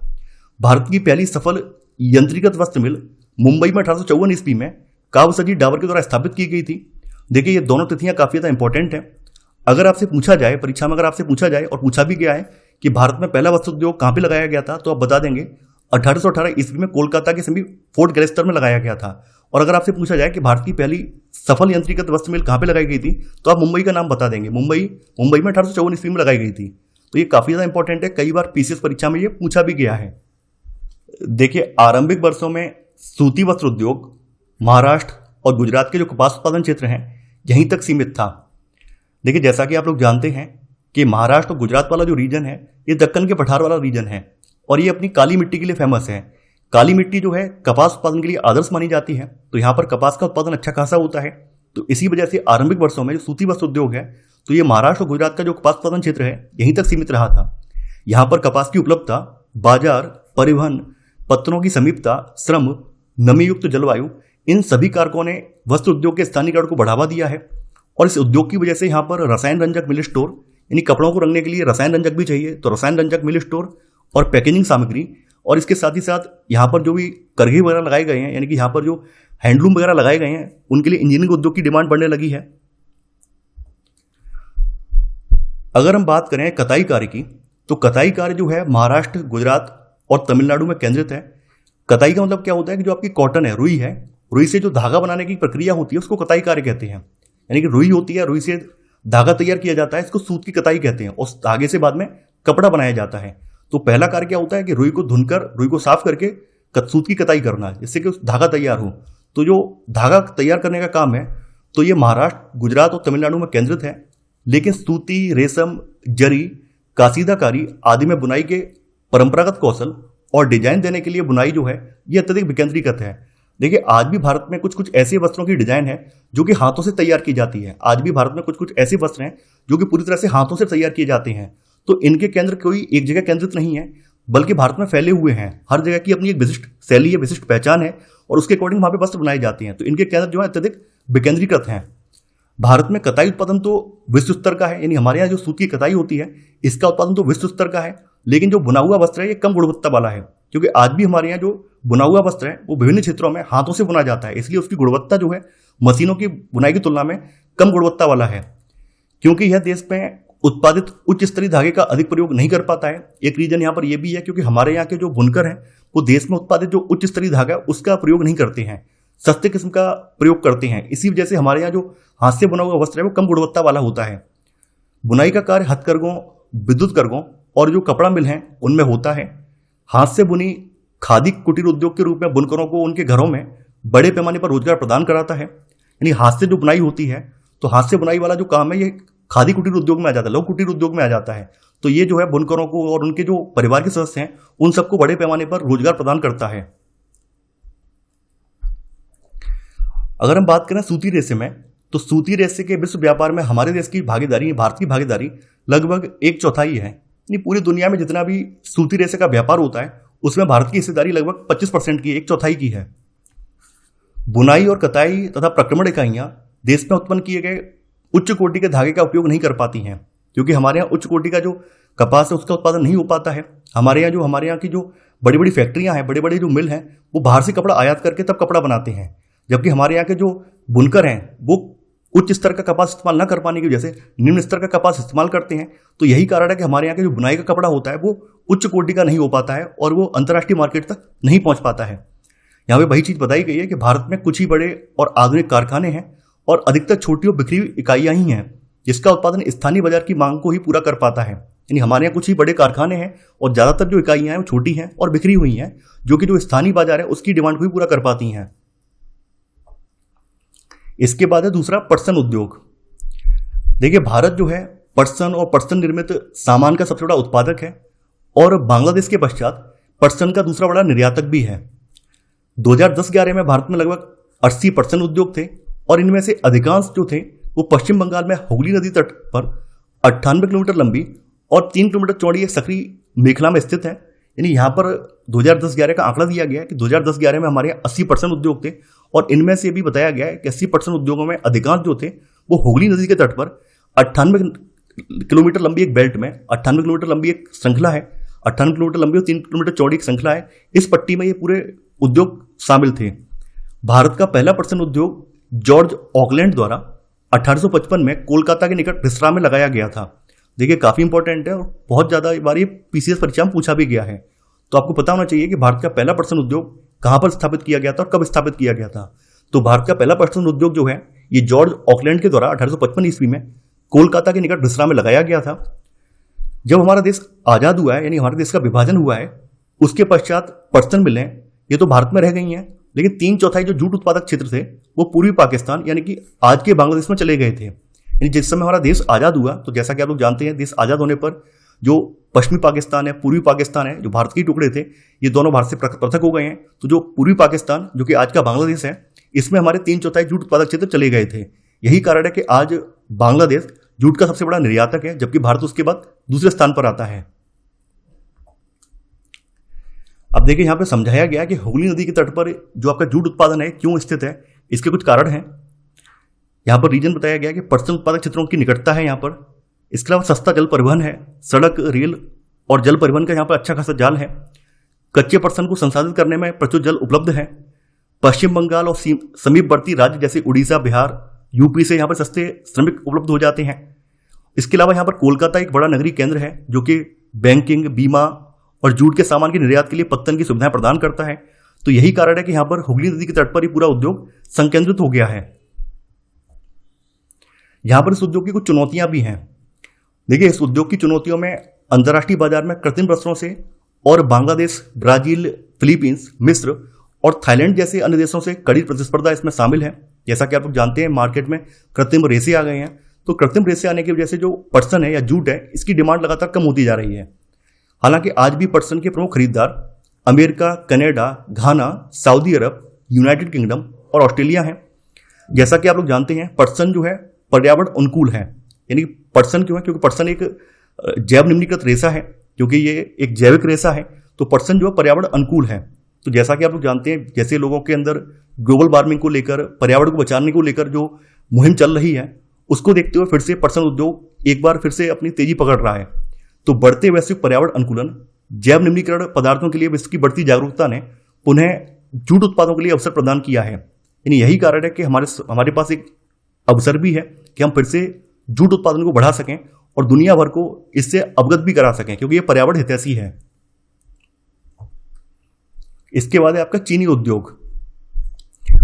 Speaker 1: भारत की पहली सफल यंत्रीकृत वस्त्र मिल मुंबई में 1854 ईस्वी में कावसजी डाबर के द्वारा स्थापित की गई थी। देखिए ये दोनों तिथियां काफ़ी ज़्यादा इंपॉर्टेंट हैं। अगर आपसे पूछा जाए परीक्षा में, अगर आपसे पूछा जाए और पूछा भी गया है कि भारत में पहला वस्त्र उद्योग कहाँ पे लगाया गया था, तो आप बता देंगे 1818 ईस्वी में कोलकाता के समीप फोर्ट गैलेस्टर में लगाया गया था। और अगर आपसे पूछा जाए कि भारत की पहली सफल यंत्रीकृत वस्त्र मिल कहाँ पे लगाई गई थी, तो आप मुंबई का नाम बता देंगे। मुंबई में 1854 ईस्वी में लगाई गई थी। तो ये काफी ज्यादा इंपॉर्टेंट है, कई बार पीसीएस परीक्षा में ये पूछा भी गया है। देखिए, आरंभिक वर्षों में सूती वस्त्र उद्योग महाराष्ट्र और गुजरात के जो कपास उत्पादन क्षेत्र हैं यहीं तक सीमित था। देखिए, जैसा कि आप लोग जानते हैं कि महाराष्ट्र और गुजरात वाला जो रीजन है ये दक्कन के पठार वाला रीजन है और ये अपनी काली मिट्टी के लिए फेमस है। काली मिट्टी जो है कपास उत्पादन के लिए आदर्श मानी जाती है, तो यहाँ पर कपास का उत्पादन अच्छा खासा होता है। तो इसी वजह से आरंभिक वर्षों में जो सूती वस्त्र उद्योग है तो ये महाराष्ट्र और गुजरात का जो कपास उत्पादन क्षेत्र है यहीं तक सीमित रहा था। यहाँ पर कपास की उपलब्धता, बाजार, परिवहन, पत्तनों की समीपता, श्रम, नमी युक्त जलवायु, इन सभी कारकों ने वस्त्र उद्योग के स्थानीयकरण को बढ़ावा दिया है। और इस उद्योग की वजह से यहाँ पर रसायन रंजक मिल स्टोर, यानी कपड़ों को रंगने के लिए रसायन रंजक भी चाहिए, तो रसायन रंजक मिल स्टोर और पैकेजिंग सामग्री, और इसके साथ ही साथ यहाँ पर जो भी करघे वगैरह लगाए गए हैं, यानी कि यहाँ पर जो हैंडलूम वगैरह लगाए गए हैं, उनके लिए इंजीनियरिंग उद्योग की डिमांड बढ़ने लगी है। अगर हम बात करें कताई कार्य की, तो कताई कार्य जो है महाराष्ट्र, गुजरात और तमिलनाडु में केंद्रित है। कताई का मतलब क्या होता है कि जो आपकी कॉटन है, रुई है, रुई से जो धागा बनाने की प्रक्रिया होती है उसको कताई कार्य कहते हैं। यानी कि रुई होती है, रुई से धागा तैयार किया जाता है, इसको सूत की कताई कहते हैं। उस धागे से बाद में कपड़ा बनाया जाता है। तो पहला कार्य क्या होता है कि रुई को धुनकर, रुई को साफ करके सूत की कताई करना, जिससे कि धागा तैयार हो। तो जो धागा तैयार करने का काम है तो ये महाराष्ट्र, गुजरात और तमिलनाडु में केंद्रित है। लेकिन सूती, रेशम, जरी, कासीदाकारी आदि में बुनाई के परंपरागत कौशल और डिजाइन देने के लिए बुनाई जो है ये अत्यधिक विकेंद्रीकृत है। देखिए, आज भी भारत में कुछ कुछ ऐसे वस्त्रों की डिजाइन है जो कि हाथों से तैयार की जाती है। आज भी भारत में कुछ कुछ ऐसे वस्त्र हैं जो कि पूरी तरह से हाथों से तैयार किए जाते हैं। तो इनके केंद्र कोई एक जगह केंद्रित नहीं है, बल्कि भारत में फैले हुए हैं। हर जगह की अपनी एक विशिष्ट शैली है, विशिष्ट पहचान है और उसके अकॉर्डिंग वहां पे वस्त्र बनाए जाते हैं। तो इनके केंद्र जो है अत्यधिक विकेंद्रीकृत हैं। भारत में कताई उत्पादन तो विश्व स्तर का है, यानी हमारे यहाँ जो सूत की कताई होती है इसका उत्पादन तो विश्व स्तर का है। लेकिन जो बुना हुआ वस्त्र है ये कम गुणवत्ता वाला है, क्योंकि आज भी हमारे यहाँ जो बुना हुआ वस्त्र है वो विभिन्न क्षेत्रों में हाथों से बुना जाता है, इसलिए उसकी गुणवत्ता जो है मशीनों की बुनाई की तुलना में कम गुणवत्ता वाला है, क्योंकि यह देश में उत्पादित उच्च स्तरीय धागे का अधिक प्रयोग नहीं कर पाता है। एक रीजन यहाँ पर यह भी है क्योंकि हमारे यहाँ के जो बुनकर हैं वो देश में उत्पादित जो उच्च स्तरीय धागा उसका प्रयोग नहीं करते हैं, सस्ते किस्म का प्रयोग करते हैं। इसी वजह से हमारे यहाँ जो हाथ से बना हुआ वस्त्र है वो कम गुणवत्ता वाला होता है। बुनाई का कार्य हथकरघों, विद्युत करघों और जो कपड़ा मिल हैं उनमें होता है। हाथ से बुनी खादी कुटीर उद्योग के रूप में बुनकरों को उनके घरों में बड़े पैमाने पर रोजगार प्रदान कराता है। यानी हाथ से जो बुनाई होती है तो हाथ से बुनाई वाला जो काम है ये खादी कुटीर उद्योग में आ जाता है, लघु कुटीर उद्योग में आ जाता है। तो ये जो है बुनकरों को और उनके जो परिवार के सदस्य हैं उन सबको बड़े पैमाने पर रोजगार प्रदान करता है। अगर हम बात करें सूती रेशे में, तो सूती रेशे के विश्व व्यापार में हमारे देश की भागीदारी, भारत की भागीदारी लगभग 1/4 है। यानी पूरी दुनिया में जितना भी सूती रेशे का व्यापार होता है उसमें भारत की हिस्सेदारी लगभग 25% की, 1/4 की है। बुनाई और कताई तथा प्रक्रमण इकाइयां देश में उत्पन्न किए गए उच्च कोटि के धागे का उपयोग नहीं कर पाती हैं, क्योंकि हमारे यहाँ उच्च कोटि का जो कपास है उसका उत्पादन नहीं हो पाता है। हमारे यहाँ की जो बड़ी बड़ी फैक्ट्रियां हैं, बड़े बड़े जो मिल हैं, वो बाहर से कपड़ा आयात करके तब कपड़ा बनाते हैं, जबकि हमारे यहाँ के जो बुनकर हैं वो उच्च स्तर का कपास इस्तेमाल न कर पाने की वजह से निम्न स्तर का कपास इस्तेमाल करते हैं। तो यही कारण है कि हमारे यहाँ के जो बुनाई का कपड़ा होता है वो उच्च कोटि का नहीं हो पाता है और वो अंतर्राष्ट्रीय मार्केट तक नहीं पहुंच पाता है। यहाँ पे वही चीज बताई गई है कि भारत में कुछ ही बड़े और आधुनिक कारखाने हैं और अधिकतर छोटी और बिखरी हुई इकाइयां ही हैं, जिसका उत्पादन स्थानीय बाजार की मांग को ही पूरा कर पाता है। यानी हमारे यहाँ कुछ ही बड़े कारखाने हैं और ज्यादातर जो इकाइयां हैं वो छोटी हैं और बिखरी हुई हैं, जो कि जो स्थानीय बाजार है उसकी डिमांड को ही पूरा कर पाती हैं। इसके बाद है दूसरा पटसन उद्योग। देखिए, भारत जो है पटसन और पटसन निर्मित सामान का सबसे बड़ा उत्पादक है और बांग्लादेश के पश्चात पटसन का दूसरा बड़ा निर्यातक भी है। 2010-11 में भारत में लगभग 80 पटसन उद्योग थे और इनमें से अधिकांश जो थे वो पश्चिम बंगाल में हुगली नदी तट पर 98 किलोमीटर लंबी और 3 किलोमीटर चौड़ी एक सक्रिय मेखला में स्थित है। यानी यहाँ पर 2010-11 का आंकड़ा दिया गया है कि 2010-11 में हमारे यहाँ 80% उद्योग थे और इनमें से भी बताया गया है कि 80% उद्योगों में अधिकांश जो थे वो हुगली नदी के तट पर 98 किलोमीटर लंबी एक बेल्ट में 98 किलोमीटर लंबी एक श्रृंखला है, 98 किलोमीटर लंबी और 3 किलोमीटर चौड़ी एक श्रृंखला है। इस पट्टी में ये पूरे उद्योग शामिल थे। भारत का पहला पटसन उद्योग जॉर्ज ऑकलैंड द्वारा 1855 में कोलकाता के निकट रिसरा में लगाया गया था। देखिए, काफी इंपॉर्टेंट है और बहुत ज्यादा बार ये पीसीएस परीक्षा में पूछा भी गया है। तो आपको पता होना चाहिए कि भारत का पहला पटसन उद्योग कहां पर स्थापित किया गया था और कब स्थापित किया गया था। तो भारत का पहला पटसन उद्योग जो है ये जॉर्ज ऑकलैंड के द्वारा 1855 ईस्वी में कोलकाता के निकट रिसरा में लगाया गया था। जब हमारा देश आजाद हुआ है, यानी हमारे देश का विभाजन हुआ है, उसके पश्चात पटसन मिलें ये तो भारत में रह गई हैं, लेकिन 3/4 जो जूट उत्पादक क्षेत्र थे वो पूर्वी पाकिस्तान यानी कि आज के बांग्लादेश में चले गए थे। यानी जिस समय हमारा देश आजाद हुआ, तो जैसा कि आप लोग जानते हैं, देश आजाद होने पर जो पश्चिमी पाकिस्तान है, पूर्वी पाकिस्तान है, जो भारत के टुकड़े थे, ये दोनों भारत से पृथक हो गए हैं। तो जो पूर्वी पाकिस्तान जो कि आज का बांग्लादेश है, इसमें हमारे 3/4 जूट उत्पादक क्षेत्र चले गए थे। यही कारण है कि आज बांग्लादेश जूट का सबसे बड़ा निर्यातक है, जबकि भारत उसके बाद दूसरे स्थान पर आता है। अब देखिए यहां पे समझाया गया कि हुगली नदी के तट पर जो आपका जूट उत्पादन है क्यों स्थित है, इसके कुछ कारण हैं। यहां पर रीजन बताया गया कि पटसन उत्पादक क्षेत्रों की निकटता है यहां पर। इसके अलावा सस्ता जल परिवहन है, सड़क, रेल और जल परिवहन का यहां पर अच्छा खासा जाल है। कच्चे पटसन को संसाधित करने में प्रचुर जल उपलब्ध है। पश्चिम बंगाल और समीपवर्ती राज्य जैसे उड़ीसा, बिहार, यूपी से यहां पर सस्ते श्रमिक उपलब्ध हो जाते हैं। इसके अलावा यहां पर कोलकाता एक बड़ा नगरीय केंद्र है जो कि बैंकिंग, बीमा और जूट के सामान के निर्यात के लिए पत्तन की सुविधाएं प्रदान करता है। तो यही कारण है कि यहां पर हुगली नदी के तट पर ही पूरा उद्योग संकेंद्रित हो गया है। यहां पर इस उद्योग की कुछ चुनौतियां भी हैं। देखिए इस उद्योग की चुनौतियों में अंतर्राष्ट्रीय बाजार में कृत्रिम वस्त्रों से और बांग्लादेश, ब्राजील, फिलीपींस, मिस्र और थाईलैंड जैसे अन्य देशों से कड़ी प्रतिस्पर्धा इसमें शामिल है। जैसा कि आप लोग जानते हैं, मार्केट में कृत्रिम रेशे आ गए हैं। तो कृत्रिम रेशे आने की वजह से जो पटसन है या जूट है, इसकी डिमांड लगातार कम होती जा रही है। हालांकि आज भी पटसन के प्रमुख खरीदार अमेरिका, कनाडा, घाना, सऊदी अरब, यूनाइटेड किंगडम और ऑस्ट्रेलिया हैं। जैसा कि आप लोग जानते हैं, पटसन जो है पर्यावरण अनुकूल है। यानी पटसन क्यों है? क्योंकि पटसन एक जैव निम्नीकृत रेशा है, क्योंकि ये एक जैविक रेशा है। तो पटसन जो है पर्यावरण अनुकूल है। तो जैसा कि आप लोग जानते हैं, जैसे लोगों के अंदर ग्लोबल वार्मिंग को लेकर, पर्यावरण को बचाने को लेकर जो मुहिम चल रही है, उसको देखते हुए फिर से पटसन उद्योग एक बार फिर से अपनी तेजी पकड़ रहा है। तो बढ़ते वैश्विक पर्यावरण अनुकूलन, जैव निम्नीकरण पदार्थों के लिए विश्व की बढ़ती जागरूकता ने पुनः जूट उत्पादों के लिए अवसर प्रदान किया है। यानी यही कारण है कि हमारे पास एक अवसर भी है कि हम फिर से जूट उत्पादन को बढ़ा सकें और दुनिया भर को इससे अवगत भी करा सकें, क्योंकि ये पर्यावरण हितैषी है। इसके बाद है आपका चीनी उद्योग।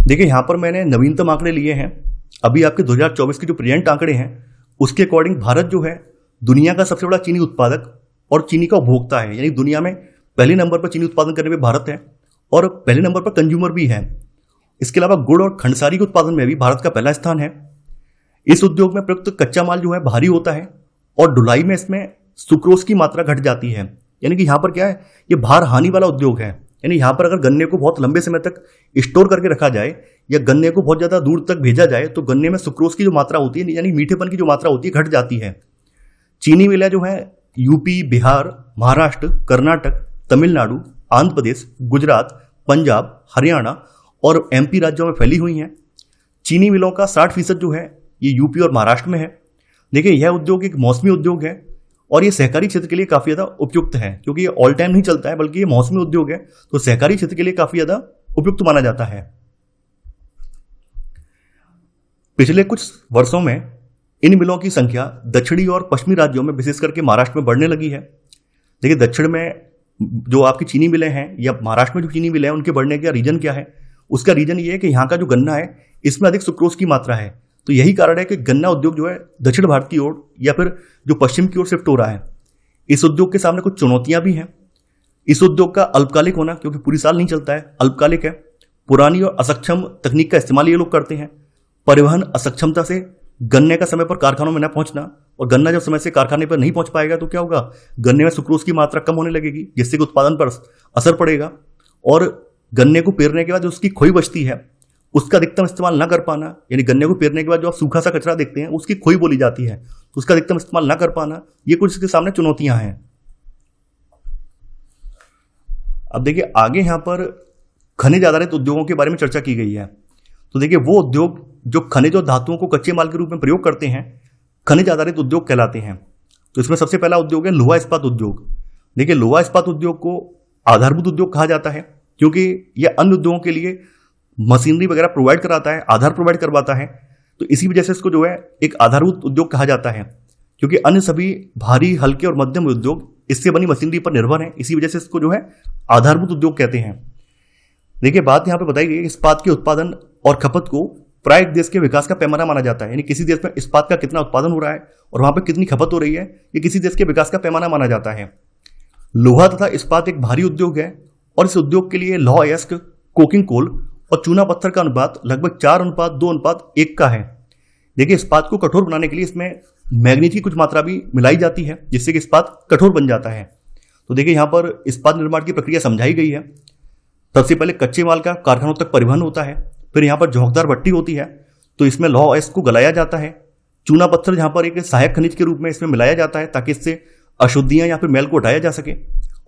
Speaker 1: देखिए यहां पर मैंने नवीनतम आंकड़े लिए हैं। अभी आपके 2024 के जो प्रेजेंट आंकड़े हैं, उसके अकॉर्डिंग भारत जो है दुनिया का सबसे बड़ा चीनी उत्पादक और चीनी का उपभोक्ता है। यानी दुनिया में पहले नंबर पर चीनी उत्पादन करने में भारत है और पहले नंबर पर कंज्यूमर भी है। इसके अलावा गुड़ और खंडसारी के उत्पादन में भी भारत का पहला स्थान है। इस उद्योग में प्रयुक्त कच्चा माल जो है भारी होता है और ढुलाई में इसमें सुक्रोज की मात्रा घट जाती है। यानी कि यहाँ पर क्या है, ये भार हानि वाला उद्योग है। यानी यहाँ पर अगर गन्ने को बहुत लंबे समय तक स्टोर करके रखा जाए या गन्ने को बहुत ज़्यादा दूर तक भेजा जाए तो गन्ने में सुक्रोज की जो मात्रा होती है, यानी मीठेपन की जो मात्रा होती है, घट जाती है। चीनी मिलें जो है यूपी, बिहार, महाराष्ट्र, कर्नाटक, तमिलनाडु, आंध्र प्रदेश, गुजरात, पंजाब, हरियाणा और एमपी राज्यों में फैली हुई हैं। चीनी मिलों का 60% जो है ये यूपी और महाराष्ट्र में है। देखिए यह उद्योग एक मौसमी उद्योग है और ये सहकारी क्षेत्र के लिए काफ़ी ज़्यादा उपयुक्त है, क्योंकि ये ऑल टाइम नहीं चलता है, बल्कि ये मौसमी उद्योग है। तो सहकारी क्षेत्र के लिए काफ़ी ज़्यादा उपयुक्त माना जाता है। पिछले कुछ वर्षों में इन मिलों की संख्या दक्षिणी और पश्चिमी राज्यों में, विशेष करके महाराष्ट्र में बढ़ने लगी है। देखिए दक्षिण में जो आपकी चीनी मिलें हैं या महाराष्ट्र में जो चीनी मिलें हैं, उनके बढ़ने का रीजन क्या है? उसका रीजन ये है कि यहाँ का जो गन्ना है इसमें अधिक सुक्रोज की मात्रा है। तो यही कारण है कि गन्ना उद्योग जो है दक्षिण भारत की ओर या फिर जो पश्चिम की ओर शिफ्ट हो रहा है। इस उद्योग के सामने कुछ चुनौतियां भी हैं। इस उद्योग का अल्पकालिक होना, क्योंकि पूरी साल नहीं चलता है, अल्पकालिक है। पुरानी और असक्षम तकनीक का इस्तेमाल ये लोग करते हैं। परिवहन असक्षमता से गन्ने का समय पर कारखानों में न पहुंचना, और गन्ना जब समय से कारखाने पर नहीं पहुंच पाएगा तो क्या होगा, गन्ने में सुक्रोज की मात्रा कम होने लगेगी, जिससे कि उत्पादन पर असर पड़ेगा। और गन्ने को पेरने के बाद जो उसकी खोई बचती है उसका अधिकतम इस्तेमाल न कर पाना, यानी गन्ने को पेरने के बाद जो आप सूखा सा कचरा देखते हैं उसकी खोई बोली जाती है, तो उसका अधिकतम इस्तेमाल न कर पाना, ये कुछ इसके सामने चुनौतियां हैं। अब देखिए आगे यहां पर खनिज आधारित उद्योगों के बारे में चर्चा की गई है। तो देखिए वो उद्योग जो खनिज और धातुओं को कच्चे माल के रूप में प्रयोग करते हैं, खनिज आधारित उद्योग कहलाते हैं। तो इसमें सबसे पहला उद्योग है लोहा इस्पात उद्योग। देखिए लोहा इस्पात उद्योग को आधारभूत उद्योग कहा जाता है, क्योंकि यह अन्य उद्योगों के लिए मशीनरी वगैरह प्रोवाइड कराता है, आधार प्रोवाइड करवाता है। तो इसी वजह से इसको जो है एक आधारभूत उद्योग कहा जाता है, क्योंकि अन्य सभी भारी, हल्के और मध्यम उद्योग इससे बनी मशीनरी पर निर्भर हैं। इसी वजह से इसको जो है आधारभूत उद्योग कहते हैं। देखिए बात यहाँ पे बताई गई है, इस्पात के उत्पादन और खपत को प्राय एक देश के विकास का पैमाना माना जाता है। यानी किसी देश में इस्पात का कितना उत्पादन हो रहा है और वहां पे कितनी खपत हो रही है, ये किसी देश के विकास का पैमाना माना जाता है। लोहा तथा इस्पात एक भारी उद्योग है और इस उद्योग के लिए लौह अयस्क, कोकिंग कोल और चूना पत्थर का अनुपात लगभग 4:2:1 का है। देखिए इस्पात को कठोर बनाने के लिए इसमें मैग्नीज की कुछ मात्रा भी मिलाई जाती है, जिससे कि इस्पात कठोर बन जाता है। तो देखिए यहाँ पर इस्पात निर्माण की प्रक्रिया समझाई गई है। सबसे पहले कच्चे माल का कारखानों तक परिवहन होता है, फिर यहाँ पर झोंकदार भट्टी होती है, तो इसमें लौह अयस्क को गलाया जाता है। चूना पत्थर यहाँ पर एक सहायक खनिज के रूप में इसमें मिलाया जाता है ताकि इससे अशुद्धियां या फिर मैल को हटाया जा सके।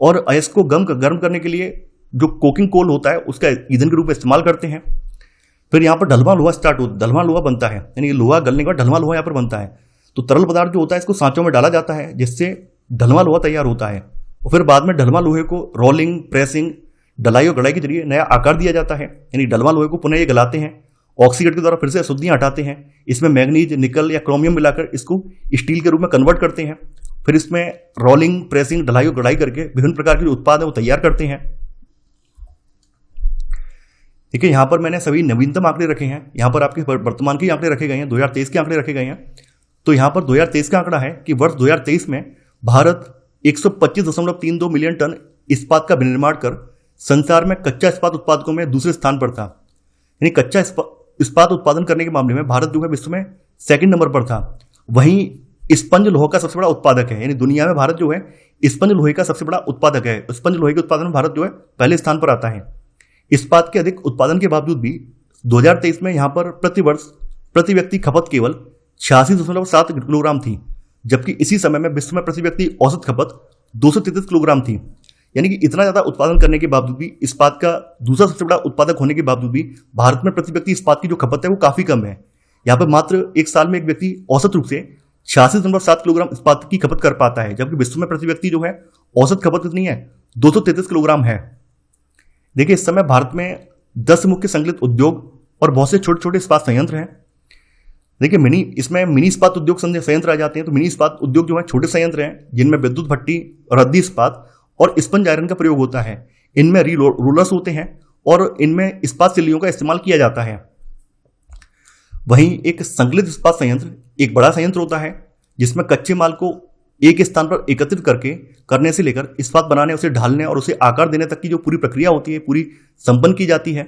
Speaker 1: और अयस्क को गर्म करने के लिए जो कोकिंग कोल होता है उसका ईंधन के रूप में इस्तेमाल करते हैं। फिर यहाँ पर ढलवा लोहा ढलवा लोहा बनता है, यानी लोहा गलने के बाद ढलवा लोहा यहाँ पर बनता है। तो तरल पदार्थ जो होता है इसको सांचों में डाला जाता है, जिससे ढलवा लोहा तैयार होता है। और फिर बाद में ढलवा लोहे को रोलिंग, प्रेसिंग, डलाई और गड़ाई के जरिए नया आकार दिया जाता है। यानी ढलवा लोहे को पुनः ये गलाते हैं, ऑक्सीडेट के द्वारा फिर से अशुद्धियां हटाते हैं, इसमें मैग्नीज, निकल या क्रोमियम मिलाकर इसको स्टील के रूप में कन्वर्ट करते हैं। फिर इसमें रोलिंग, प्रेसिंग, ढलाई और गड़ाई करके विभिन्न प्रकार के जो उत्पाद है वो तैयार करते हैं। ठीक है, यहाँ पर मैंने सभी नवीनतम आंकड़े रखे हैं। यहाँ पर आपके वर्तमान के आंकड़े रखे गए हैं, 2023 के आंकड़े रखे गए हैं। तो यहाँ पर 2023 का आंकड़ा है कि वर्ष 2023 में भारत 125.32 मिलियन टन इस्पात का विनिर्माण कर संसार में कच्चा इस्पात उत्पादकों में दूसरे स्थान पर था। यानी कच्चा इस्पात उत्पादन करने के मामले में भारत जो है विश्व में सेकंड नंबर पर था। वहीं स्पंज लोहे का सबसे बड़ा उत्पादक है, यानी दुनिया में भारत जो है स्पंज लोहे का सबसे बड़ा उत्पादक है। स्पंज लोहे के उत्पादन में भारत जो है पहले स्थान पर आता है। इस्पात के अधिक उत्पादन के बावजूद भी 2023 में यहाँ पर प्रतिवर्ष प्रति व्यक्ति खपत केवल 86.7 किलोग्राम थी, जबकि इसी समय में विश्व में प्रति व्यक्ति औसत खपत 233 किलोग्राम थी। यानी कि इतना ज्यादा उत्पादन करने के बावजूद भी, इस्पात का दूसरा सबसे बड़ा उत्पादक होने के बावजूद भी भारत में प्रति व्यक्ति इस्पात की जो खपत है वो काफी कम है। यहाँ पर मात्र एक साल में एक व्यक्ति औसत रूप से 86.7 किलोग्राम इस्पात की खपत कर पाता है, जबकि विश्व में प्रति व्यक्ति जो है औसत खपत कितनी है, 233 किलोग्राम है। देखिए इस समय भारत में 10 मुख्य संकलित उद्योग और बहुत से छोटे छोटे इस्पात संयंत्र हैं। देखिए इसमें मिनी इस्पात उद्योग संयंत्र आ जाते हैं। तो मिनी इस्पात उद्योग जो है छोटे संयंत्र हैं जिनमें विद्युत भट्टी, रद्दी इस्पात और स्पंज आयरन का प्रयोग होता है। इनमें रोलर्स होते हैं और इनमें इस्पात सिल्लियों का इस्तेमाल किया जाता है। वहीं एक संकलित इस्पात संयंत्र एक बड़ा संयंत्र होता है जिसमें कच्चे माल को एक स्थान पर एकत्रित करने से लेकर इस्पात बनाने, उसे ढालने और उसे आकार देने तक की जो पूरी प्रक्रिया होती है पूरी संपन्न की जाती है।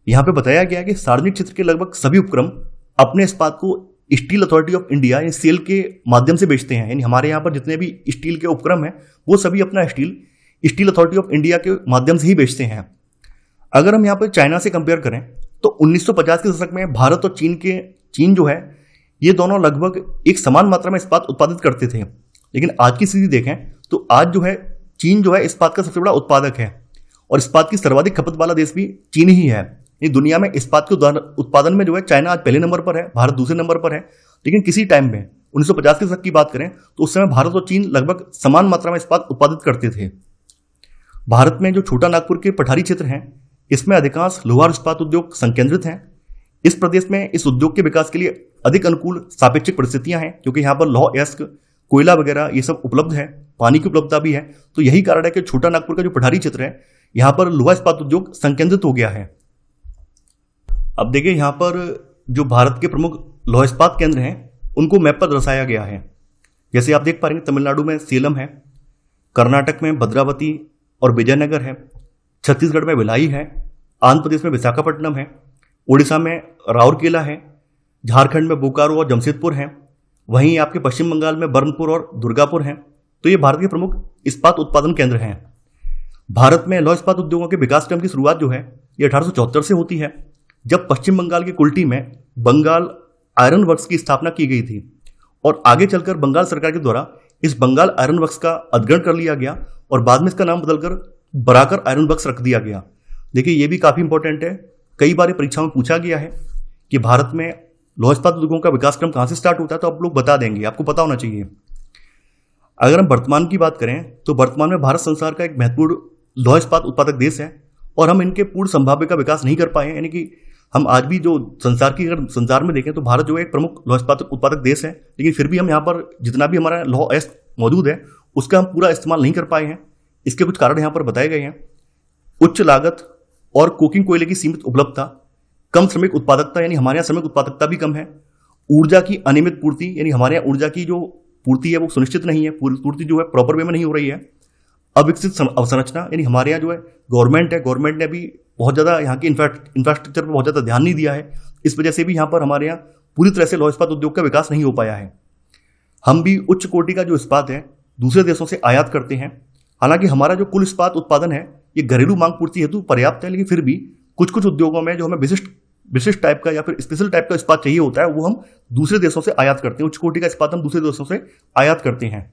Speaker 1: यहाँ पे बताया गया है कि सार्वजनिक क्षेत्र के लगभग सभी उपक्रम अपने इस्पात को स्टील अथॉरिटी ऑफ इंडिया यानी सेल के माध्यम से बेचते हैं। यानी हमारे यहाँ पर जितने भी स्टील के उपक्रम हैं वो सभी अपना स्टील अथॉरिटी ऑफ इंडिया के माध्यम से ही बेचते हैं। अगर हम यहाँ पर चाइना से कंपेयर करें तो 1950 के दशक में भारत और चीन जो है ये दोनों लगभग एक समान मात्रा में इस्पात उत्पादित करते थे। लेकिन आज की स्थिति देखें तो आज जो है चीन जो है इस्पात का सबसे बड़ा उत्पादक है और इस्पात की सर्वाधिक खपत वाला देश भी चीन ही है। ये दुनिया में इस्पात के उत्पादन में जो है चाइना आज पहले नंबर पर है, भारत दूसरे नंबर पर है। लेकिन किसी टाइम में 1950 के दशक की बात करें तो उस समय भारत और चीन लगभग समान मात्रा में इस्पात उत्पादित करते थे। भारत में जो छोटा नागपुर के पठारी क्षेत्र हैं इसमें अधिकांश लोहार इस्पात उद्योग संकेंद्रित हैं। इस प्रदेश में इस उद्योग के विकास के लिए अधिक अनुकूल सापेक्षिक परिस्थितियां हैं क्योंकि यहाँ पर लौह अयस्क, कोयला वगैरह ये सब उपलब्ध है, पानी की उपलब्धता भी है। तो यही कारण है कि छोटा नागपुर का जो पठारी क्षेत्र है यहाँ पर लोहा इस्पात उद्योग संकेंद्रित हो गया है। अब देखिए यहाँ पर जो भारत के प्रमुख लौह इस्पात केंद्र हैं उनको मैप पर दर्शाया गया है। जैसे आप देख पा रहे हैं तमिलनाडु में सेलम है, कर्नाटक में भद्रावती और विजयनगर है, छत्तीसगढ़ में भिलाई है, आंध्र प्रदेश में विशाखापट्टनम है, उड़ीसा में राउरकेला है, झारखंड में बोकारो और जमशेदपुर है, वहीं आपके पश्चिम बंगाल में बर्नपुर और दुर्गापुर हैं। तो ये भारत के प्रमुख इस्पात उत्पादन केंद्र हैं। भारत में लौह इस्पात उद्योगों के विकास क्रम की शुरुआत जो है ये 1874 से होती है, जब पश्चिम बंगाल की कुल्टी में बंगाल आयरन वर्क्स की स्थापना की गई थी और आगे चलकर बंगाल सरकार के द्वारा इस बंगाल आयरन वर्क्स का अधिग्रहण कर लिया गया और बाद में इसका नाम बदलकर बराकर आयरन वर्क्स रख दिया गया। देखिए ये भी काफी इंपॉर्टेंट है, कई बार परीक्षाओं में पूछा गया है कि भारत में लौह इस्पात उद्योगों का विकास क्रम कहां से स्टार्ट होता है, तो आप लोग बता देंगे, आपको पता होना चाहिए। अगर हम वर्तमान की बात करें तो वर्तमान में भारत संसार का एक महत्वपूर्ण लौह इस्पात उत्पादक देश है और हम इनके पूर्ण संभाव्य का विकास नहीं कर पाए हैं। यानी कि हम आज भी जो अगर संसार में देखें तो भारत जो है एक प्रमुख लौह इस्पात उत्पादक देश है, लेकिन फिर भी हम यहाँ पर जितना भी हमारा लौह अयस्क मौजूद है उसका हम पूरा इस्तेमाल नहीं कर पाए हैं। इसके कुछ कारण यहाँ पर बताए गए हैं। उच्च लागत, और कोकिंग कोयले की सीमित उपलब्धता, कम श्रमिक उत्पादकता यानी हमारे यहाँ श्रमिक उत्पादकता भी कम है, ऊर्जा की अनियमित पूर्ति यानी हमारे यहाँ ऊर्जा की जो पूर्ति है वो सुनिश्चित नहीं है, पूर्ति जो है प्रॉपर वे में नहीं हो रही है, अविकसित अवसंरचना यानी हमारे यहाँ जो है गवर्नमेंट ने भी बहुत ज़्यादा यहाँ की इंफ्रास्ट्रक्चर पर बहुत ज़्यादा ध्यान नहीं दिया है। इस वजह से भी यहाँ पर हमारे यहाँ पूरी तरह से लौह इस्पात उद्योग का विकास नहीं हो पाया है। हम भी उच्च कोटि का जो इस्पात है दूसरे देशों से आयात करते हैं। हालांकि हमारा जो कुल इस्पात उत्पादन है ये घरेलू मांग पूर्ति हेतु पर्याप्त है, लेकिन फिर भी कुछ कुछ उद्योगों में जो हमें विशिष्ट टाइप का या फिर स्पेशल टाइप का इस्पात चाहिए होता है वो हम दूसरे देशों से आयात करते हैं। उच्च कोटि का इस्पात हम दूसरे देशों से आयात करते हैं।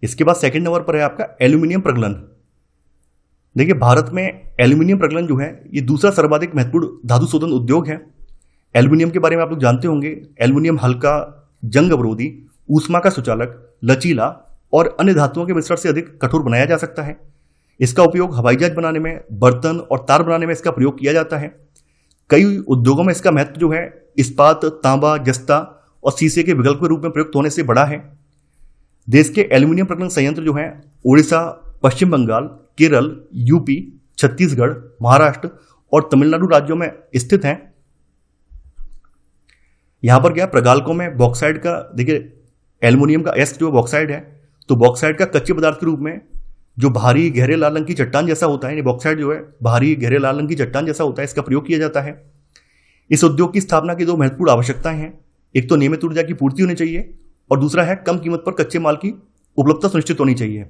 Speaker 1: इसके बाद सेकंड नंबर पर है आपका एल्यूमिनियम प्रगलन। देखिए भारत में एल्यूमिनियम प्रगलन जो है ये दूसरा सर्वाधिक महत्वपूर्ण धातु शोधन उद्योग है। एल्यूमिनियम के बारे में आप लोग जानते होंगे, एल्यूमिनियम हल्का, जंग अवरोधी, ऊष्मा का सुचालक, लचीला और अन्य धातुओं के मिश्रण से अधिक कठोर बनाया जा सकता है। इसका उपयोग हवाई जहाज बनाने में, बर्तन और तार बनाने में इसका प्रयोग किया जाता है। कई उद्योगों में इसका महत्व जो है इस्पात, तांबा, जस्ता और शीशे के विकल्प के रूप में प्रयुक्त होने से बड़ा है। देश के एल्यूमिनियम प्रगलन संयंत्र जो है उड़ीसा, पश्चिम बंगाल, केरल, यूपी, छत्तीसगढ़, महाराष्ट्र और तमिलनाडु राज्यों में स्थित हैं। यहां पर क्या प्रगालकों में बॉक्साइड का, देखिए एल्यूमिनियम का एस जो बॉक्साइड है, तो बॉक्साइड का कच्चे पदार्थ के रूप में जो भारी गहरे लाल रंग की चट्टान जैसा होता है, बॉक्साइड जो है भारी गहरे लाल रंग की चट्टान जैसा होता है, इसका प्रयोग किया जाता है। इस उद्योग की स्थापना की दो महत्वपूर्ण आवश्यकताएं हैं। एक तो नियमित ऊर्जा की पूर्ति होनी चाहिए और दूसरा है कम कीमत पर कच्चे माल की उपलब्धता सुनिश्चित होनी चाहिए।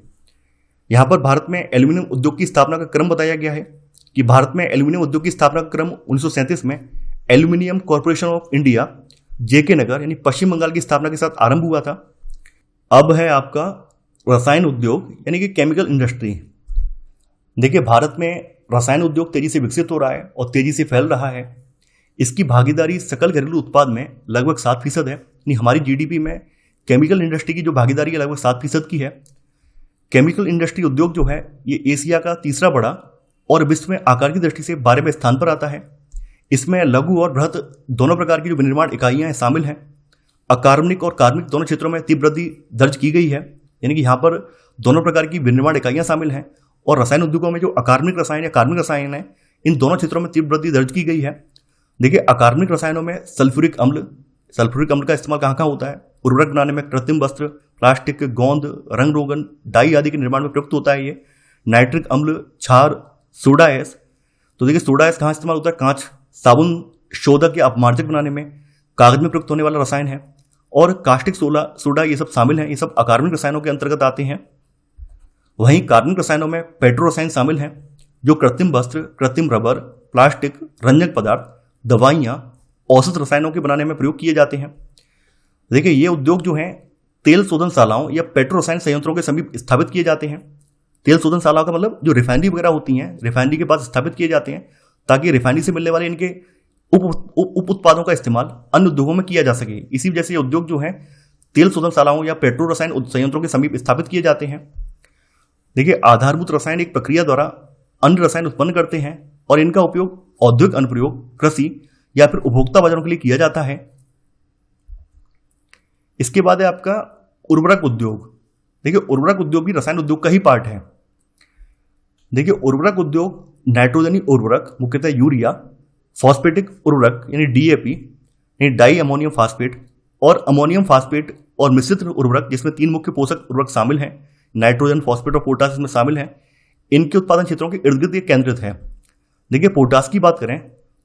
Speaker 1: यहां पर भारत में एल्यूमिनियम उद्योग की स्थापना का क्रम बताया गया है कि भारत में एल्यूमिनियम उद्योग की स्थापना का क्रम 1937 में एल्यूमिनियम कॉर्पोरेशन ऑफ इंडिया, जेके नगर यानी पश्चिम बंगाल की स्थापना के साथ आरंभ हुआ था। अब है आपका रसायन उद्योग यानी कि केमिकल इंडस्ट्री। देखिए भारत में रसायन उद्योग तेजी से विकसित हो रहा है और तेजी से फैल रहा है। इसकी भागीदारी सकल घरेलू उत्पाद में लगभग 7% है, यानी हमारी जीडीपी में केमिकल इंडस्ट्री की जो भागीदारी है लगभग 7% की है। केमिकल इंडस्ट्री उद्योग जो है ये एशिया का तीसरा बड़ा और विश्व में आकार की दृष्टि से 12वें स्थान पर आता है। इसमें लघु और बृहत दोनों प्रकार की जो विनिर्माण इकाइयां शामिल हैं। अकार्बनिक और कार्बनिक दोनों क्षेत्रों में तीव्र वृद्धि दर्ज की गई है, यानी कि यहाँ पर दोनों प्रकार की विनिर्माण इकाइयां शामिल हैं। और रसायन उद्योगों में जो अकार्बनिक रसायन या कार्बनिक रसायन है, इन दोनों क्षेत्रों में तीव्र वृद्धि दर्ज की गई है। देखिए अकार्बनिक रसायनों में सल्फ्यूरिक अम्ल का इस्तेमाल कहाँ होता है? उर्वरक बनाने में, कृत्रिम वस्त्र, प्लास्टिक, गोंद, रंग रोगन, डाई आदि के निर्माण में प्रयुक्त होता है ये। नाइट्रिक अम्ल, क्षार, सोडा एस। तो देखिए सोडा एस कहाँ इस्तेमाल होता है? कांच, साबुन, शोधक या अपमार्जक बनाने में, कागज में प्रयुक्त होने वाला रसायन है। और कास्टिक सोडा ये सब शामिल हैं, ये सब अकार्बनिक रसायनों के अंतर्गत आते हैं। वहीं कार्बनिक रसायनों में पेट्रो रसायन शामिल हैं जो कृत्रिम वस्त्र, कृत्रिम रबर, प्लास्टिक, रंजक पदार्थ, दवाइयाँ, औषध रसायनों के बनाने में प्रयोग किए जाते हैं। देखिए ये उद्योग जो हैं तेल शोधनशालाओं या पेट्रो रसायन संयंत्रों के समीप स्थापित किए जाते हैं। तेल शोधनशालाओं का मतलब जो रिफाइनरी वगैरह होती हैं, रिफाइनरी के पास स्थापित किए जाते हैं ताकि रिफाइनरी से मिलने वाले इनके उप उत्पादों का इस्तेमाल अन्य उद्योगों में किया जा सके। इसी वजह से ये उद्योग जो हैं तेल शोधनशालाओं या पेट्रो रसायन संयंत्रों के समीप स्थापित किए जाते हैं। देखिए आधारभूत रसायन एक प्रक्रिया द्वारा अन्य रसायन उत्पन्न करते हैं और इनका उपयोग औद्योगिक अनुप्रयोग, कृषि या फिर उपभोक्ता बाजारों के लिए किया जाता है। इसके बाद है आपका उर्वरक उद्योग। देखिए उर्वरक उद्योग भी रसायन उद्योग का ही पार्ट है। देखिए उर्वरक उद्योग नाइट्रोजनी उर्वरक, मुख्यतः यूरिया, फॉस्फेटिक उर्वरक यानी डीएपी यानी डाई अमोनियम फास्फेट, और अमोनियम फास्फेट और मिश्रित उर्वरक जिसमें 3 मुख्य पोषक उर्वरक शामिल हैं, नाइट्रोजन, फॉस्फेट और पोटास इसमें शामिल हैं। इनके उत्पादन क्षेत्रों के इर्द गिर्द ये केंद्रित है। देखिए पोटास की बात करें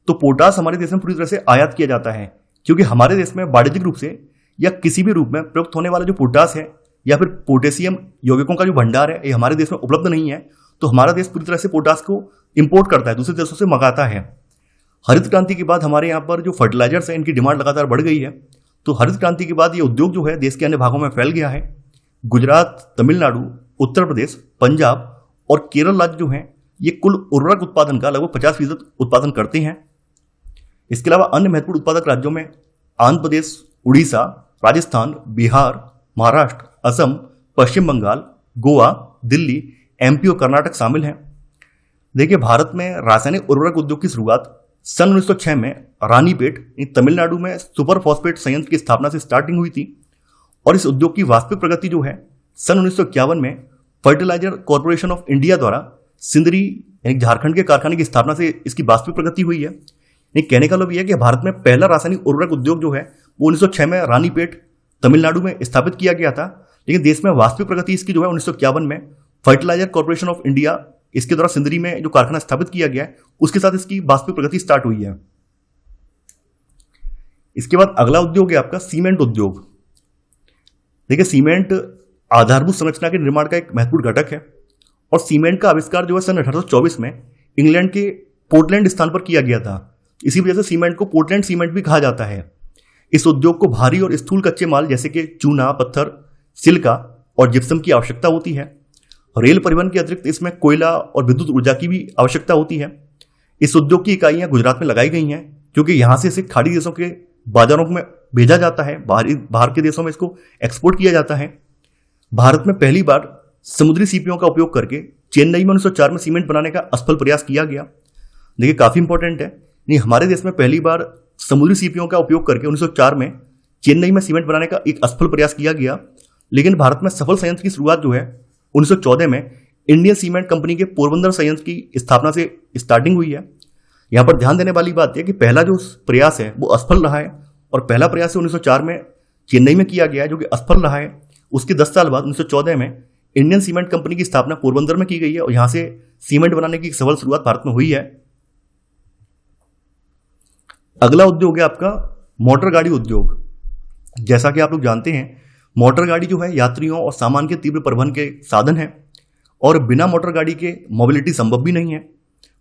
Speaker 1: तो पोटास हमारे देश में पूरी तरह से आयात किया जाता है, क्योंकि हमारे देश में वाणिज्यिक रूप से या किसी भी रूप में प्रयुक्त होने वाला जो पोटास है या फिर पोटेशियम यौगिकों का जो भंडार है ये हमारे देश में उपलब्ध नहीं है। तो हमारा देश पूरी तरह से पोटास को इंपोर्ट करता है, दूसरे देशों से मंगाता है। हरित क्रांति के बाद हमारे यहाँ पर जो फर्टिलाइजर्स है इनकी डिमांड लगातार बढ़ गई है। तो हरित क्रांति के बाद ये उद्योग जो है देश के अन्य भागों में फैल गया है। गुजरात, तमिलनाडु, उत्तर प्रदेश, पंजाब और केरल राज्य जो हैं ये कुल उर्वरक उत्पादन का लगभग 50% उत्पादन करते हैं। इसके अलावा अन्य महत्वपूर्ण उत्पादक राज्यों में आंध्र प्रदेश, उड़ीसा, राजस्थान, बिहार, महाराष्ट्र, असम, पश्चिम बंगाल, गोवा, दिल्ली, एमपी और कर्नाटक शामिल हैं। देखिए भारत में रासायनिक उर्वरक उद्योग की शुरुआत सन 1906 में रानीपेट तमिलनाडु में सुपर फॉस्फेट संयंत्र की स्थापना से स्टार्टिंग हुई थी। और इस उद्योग की वास्तविक प्रगति जो है सन 1951 में फर्टिलाइजर कॉर्पोरेशन ऑफ इंडिया द्वारा सिंदरी यानी झारखंड के कारखाने की स्थापना से इसकी वास्तविक प्रगति हुई है। कहने का मतलब यह है कि भारत में पहला रासायनिक उर्वरक उद्योग जो है वो 1906 में रानीपेट तमिलनाडु में स्थापित किया गया था, लेकिन देश में वास्तविक प्रगति इसकी जो है 1951 में फर्टिलाइजर कॉर्पोरेशन ऑफ इंडिया इसके द्वारा सिंदरी में जो कारखाना स्थापित किया गया है उसके साथ इसकी वास्तविक प्रगति स्टार्ट हुई है। इसके बाद अगला उद्योग है आपका सीमेंट उद्योग। देखिए, सीमेंट आधारभूत संरचना के निर्माण का एक महत्वपूर्ण घटक है और सीमेंट का आविष्कार जो है सन 1824 में इंग्लैंड के पोर्टलैंड स्थान पर किया गया था। इसी वजह से सीमेंट को पोर्टलैंड सीमेंट भी कहा जाता है। इस उद्योग को भारी और स्थूल कच्चे माल जैसे कि चूना, पत्थर, सिलिका और जिप्सम की आवश्यकता होती है। रेल परिवहन के अतिरिक्त इसमें कोयला और विद्युत ऊर्जा की भी आवश्यकता होती है। इस उद्योग की इकाइयां गुजरात में लगाई गई हैं क्योंकि यहां से इसे खाड़ी देशों के बाजारों में भेजा जाता है, बाहर के देशों में इसको एक्सपोर्ट किया जाता है। भारत में पहली बार समुद्री सीपियों का उपयोग करके चेन्नई में 1904 में सीमेंट बनाने का असफल प्रयास किया गया। देखिए, काफी इंपॉर्टेंट है, नहीं हमारे देश में पहली बार समुद्री सीपियों का उपयोग करके 1904 में चेन्नई में सीमेंट बनाने का एक असफल प्रयास किया गया, लेकिन भारत में सफल संयंत्र की शुरुआत जो है 1914 में इंडियन सीमेंट कंपनी के पोरबंदर संयंत्र की स्थापना से स्टार्टिंग हुई है। यहाँ पर ध्यान देने वाली बात यह कि पहला जो प्रयास है वो असफल रहा है और पहला प्रयास 1904 में चेन्नई में किया गया है जो कि असफल रहा है। उसके 10 साल बाद 1914 में इंडियन सीमेंट कंपनी की स्थापना पोरबंदर में की गई है और यहां से सीमेंट बनाने की सफल शुरुआत भारत में हुई है। अगला उद्योग है आपका मोटर गाड़ी उद्योग। जैसा कि आप लोग जानते हैं, मोटर गाड़ी जो है यात्रियों और सामान के तीव्र परिवहन के साधन है और बिना मोटर गाड़ी के मोबिलिटी संभव भी नहीं है।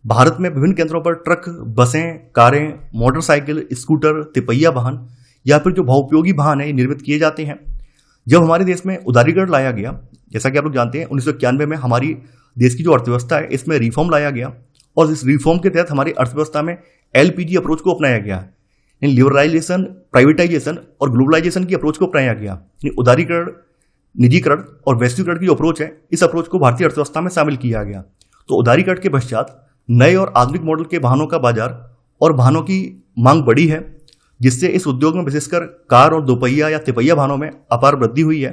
Speaker 1: भारत में विभिन्न केंद्रों पर ट्रक, बसें, कारें, मोटरसाइकिल, स्कूटर, तिपहिया वाहन या फिर जो बहुउपयोगी वाहन है निर्मित किए जाते हैं। जब हमारे देश में उदारीकरण लाया गया, जैसा कि आप लोग जानते हैं 1991 में हमारी देश की जो अर्थव्यवस्था है इसमें रिफॉर्म लाया गया और इस रिफॉर्म के तहत हमारी अर्थव्यवस्था में एलपीजी अप्रोच को अपनाया गया। लिबरलाइजेशन, प्राइवेटाइजेशन और ग्लोबलाइजेशन की अप्रोच को अपनाया गया। उदारीकरण, निजीकरण और वैश्वीकरण की अप्रोच है, इस अप्रोच को भारतीय अर्थव्यवस्था में शामिल किया गया। तो उदारीकरण के पश्चात नए और आधुनिक मॉडल के वाहनों का बाजार और वाहनों की मांग बढ़ी है, जिससे इस उद्योग में विशेषकर कार और दोपहिया या तिपहिया वाहनों में अपार वृद्धि हुई है।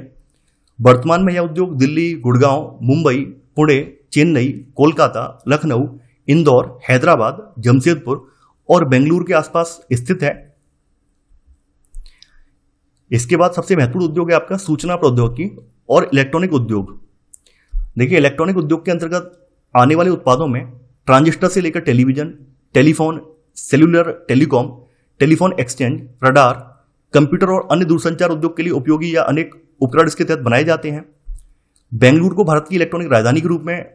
Speaker 1: वर्तमान में यह उद्योग दिल्ली, गुड़गांव, मुंबई, पुणे, चेन्नई, कोलकाता, लखनऊ, इंदौर, हैदराबाद, जमशेदपुर और बेंगलुरु के आसपास स्थित है। इसके बाद सबसे महत्वपूर्ण उद्योग है आपका सूचना प्रौद्योगिकी और इलेक्ट्रॉनिक उद्योग। देखिए, इलेक्ट्रॉनिक उद्योग के अंतर्गत आने वाले उत्पादों में ट्रांजिस्टर से लेकर television, telephone, cellular, telecom, telephone exchange, radar, computer और अन्य दूरसंचार उद्योग के लिए उपयोगी या अनेक उपकरण इसके तहत बनाए जाते हैं। बेंगलुरु को भारत की इलेक्ट्रॉनिक राजधानी के रूप में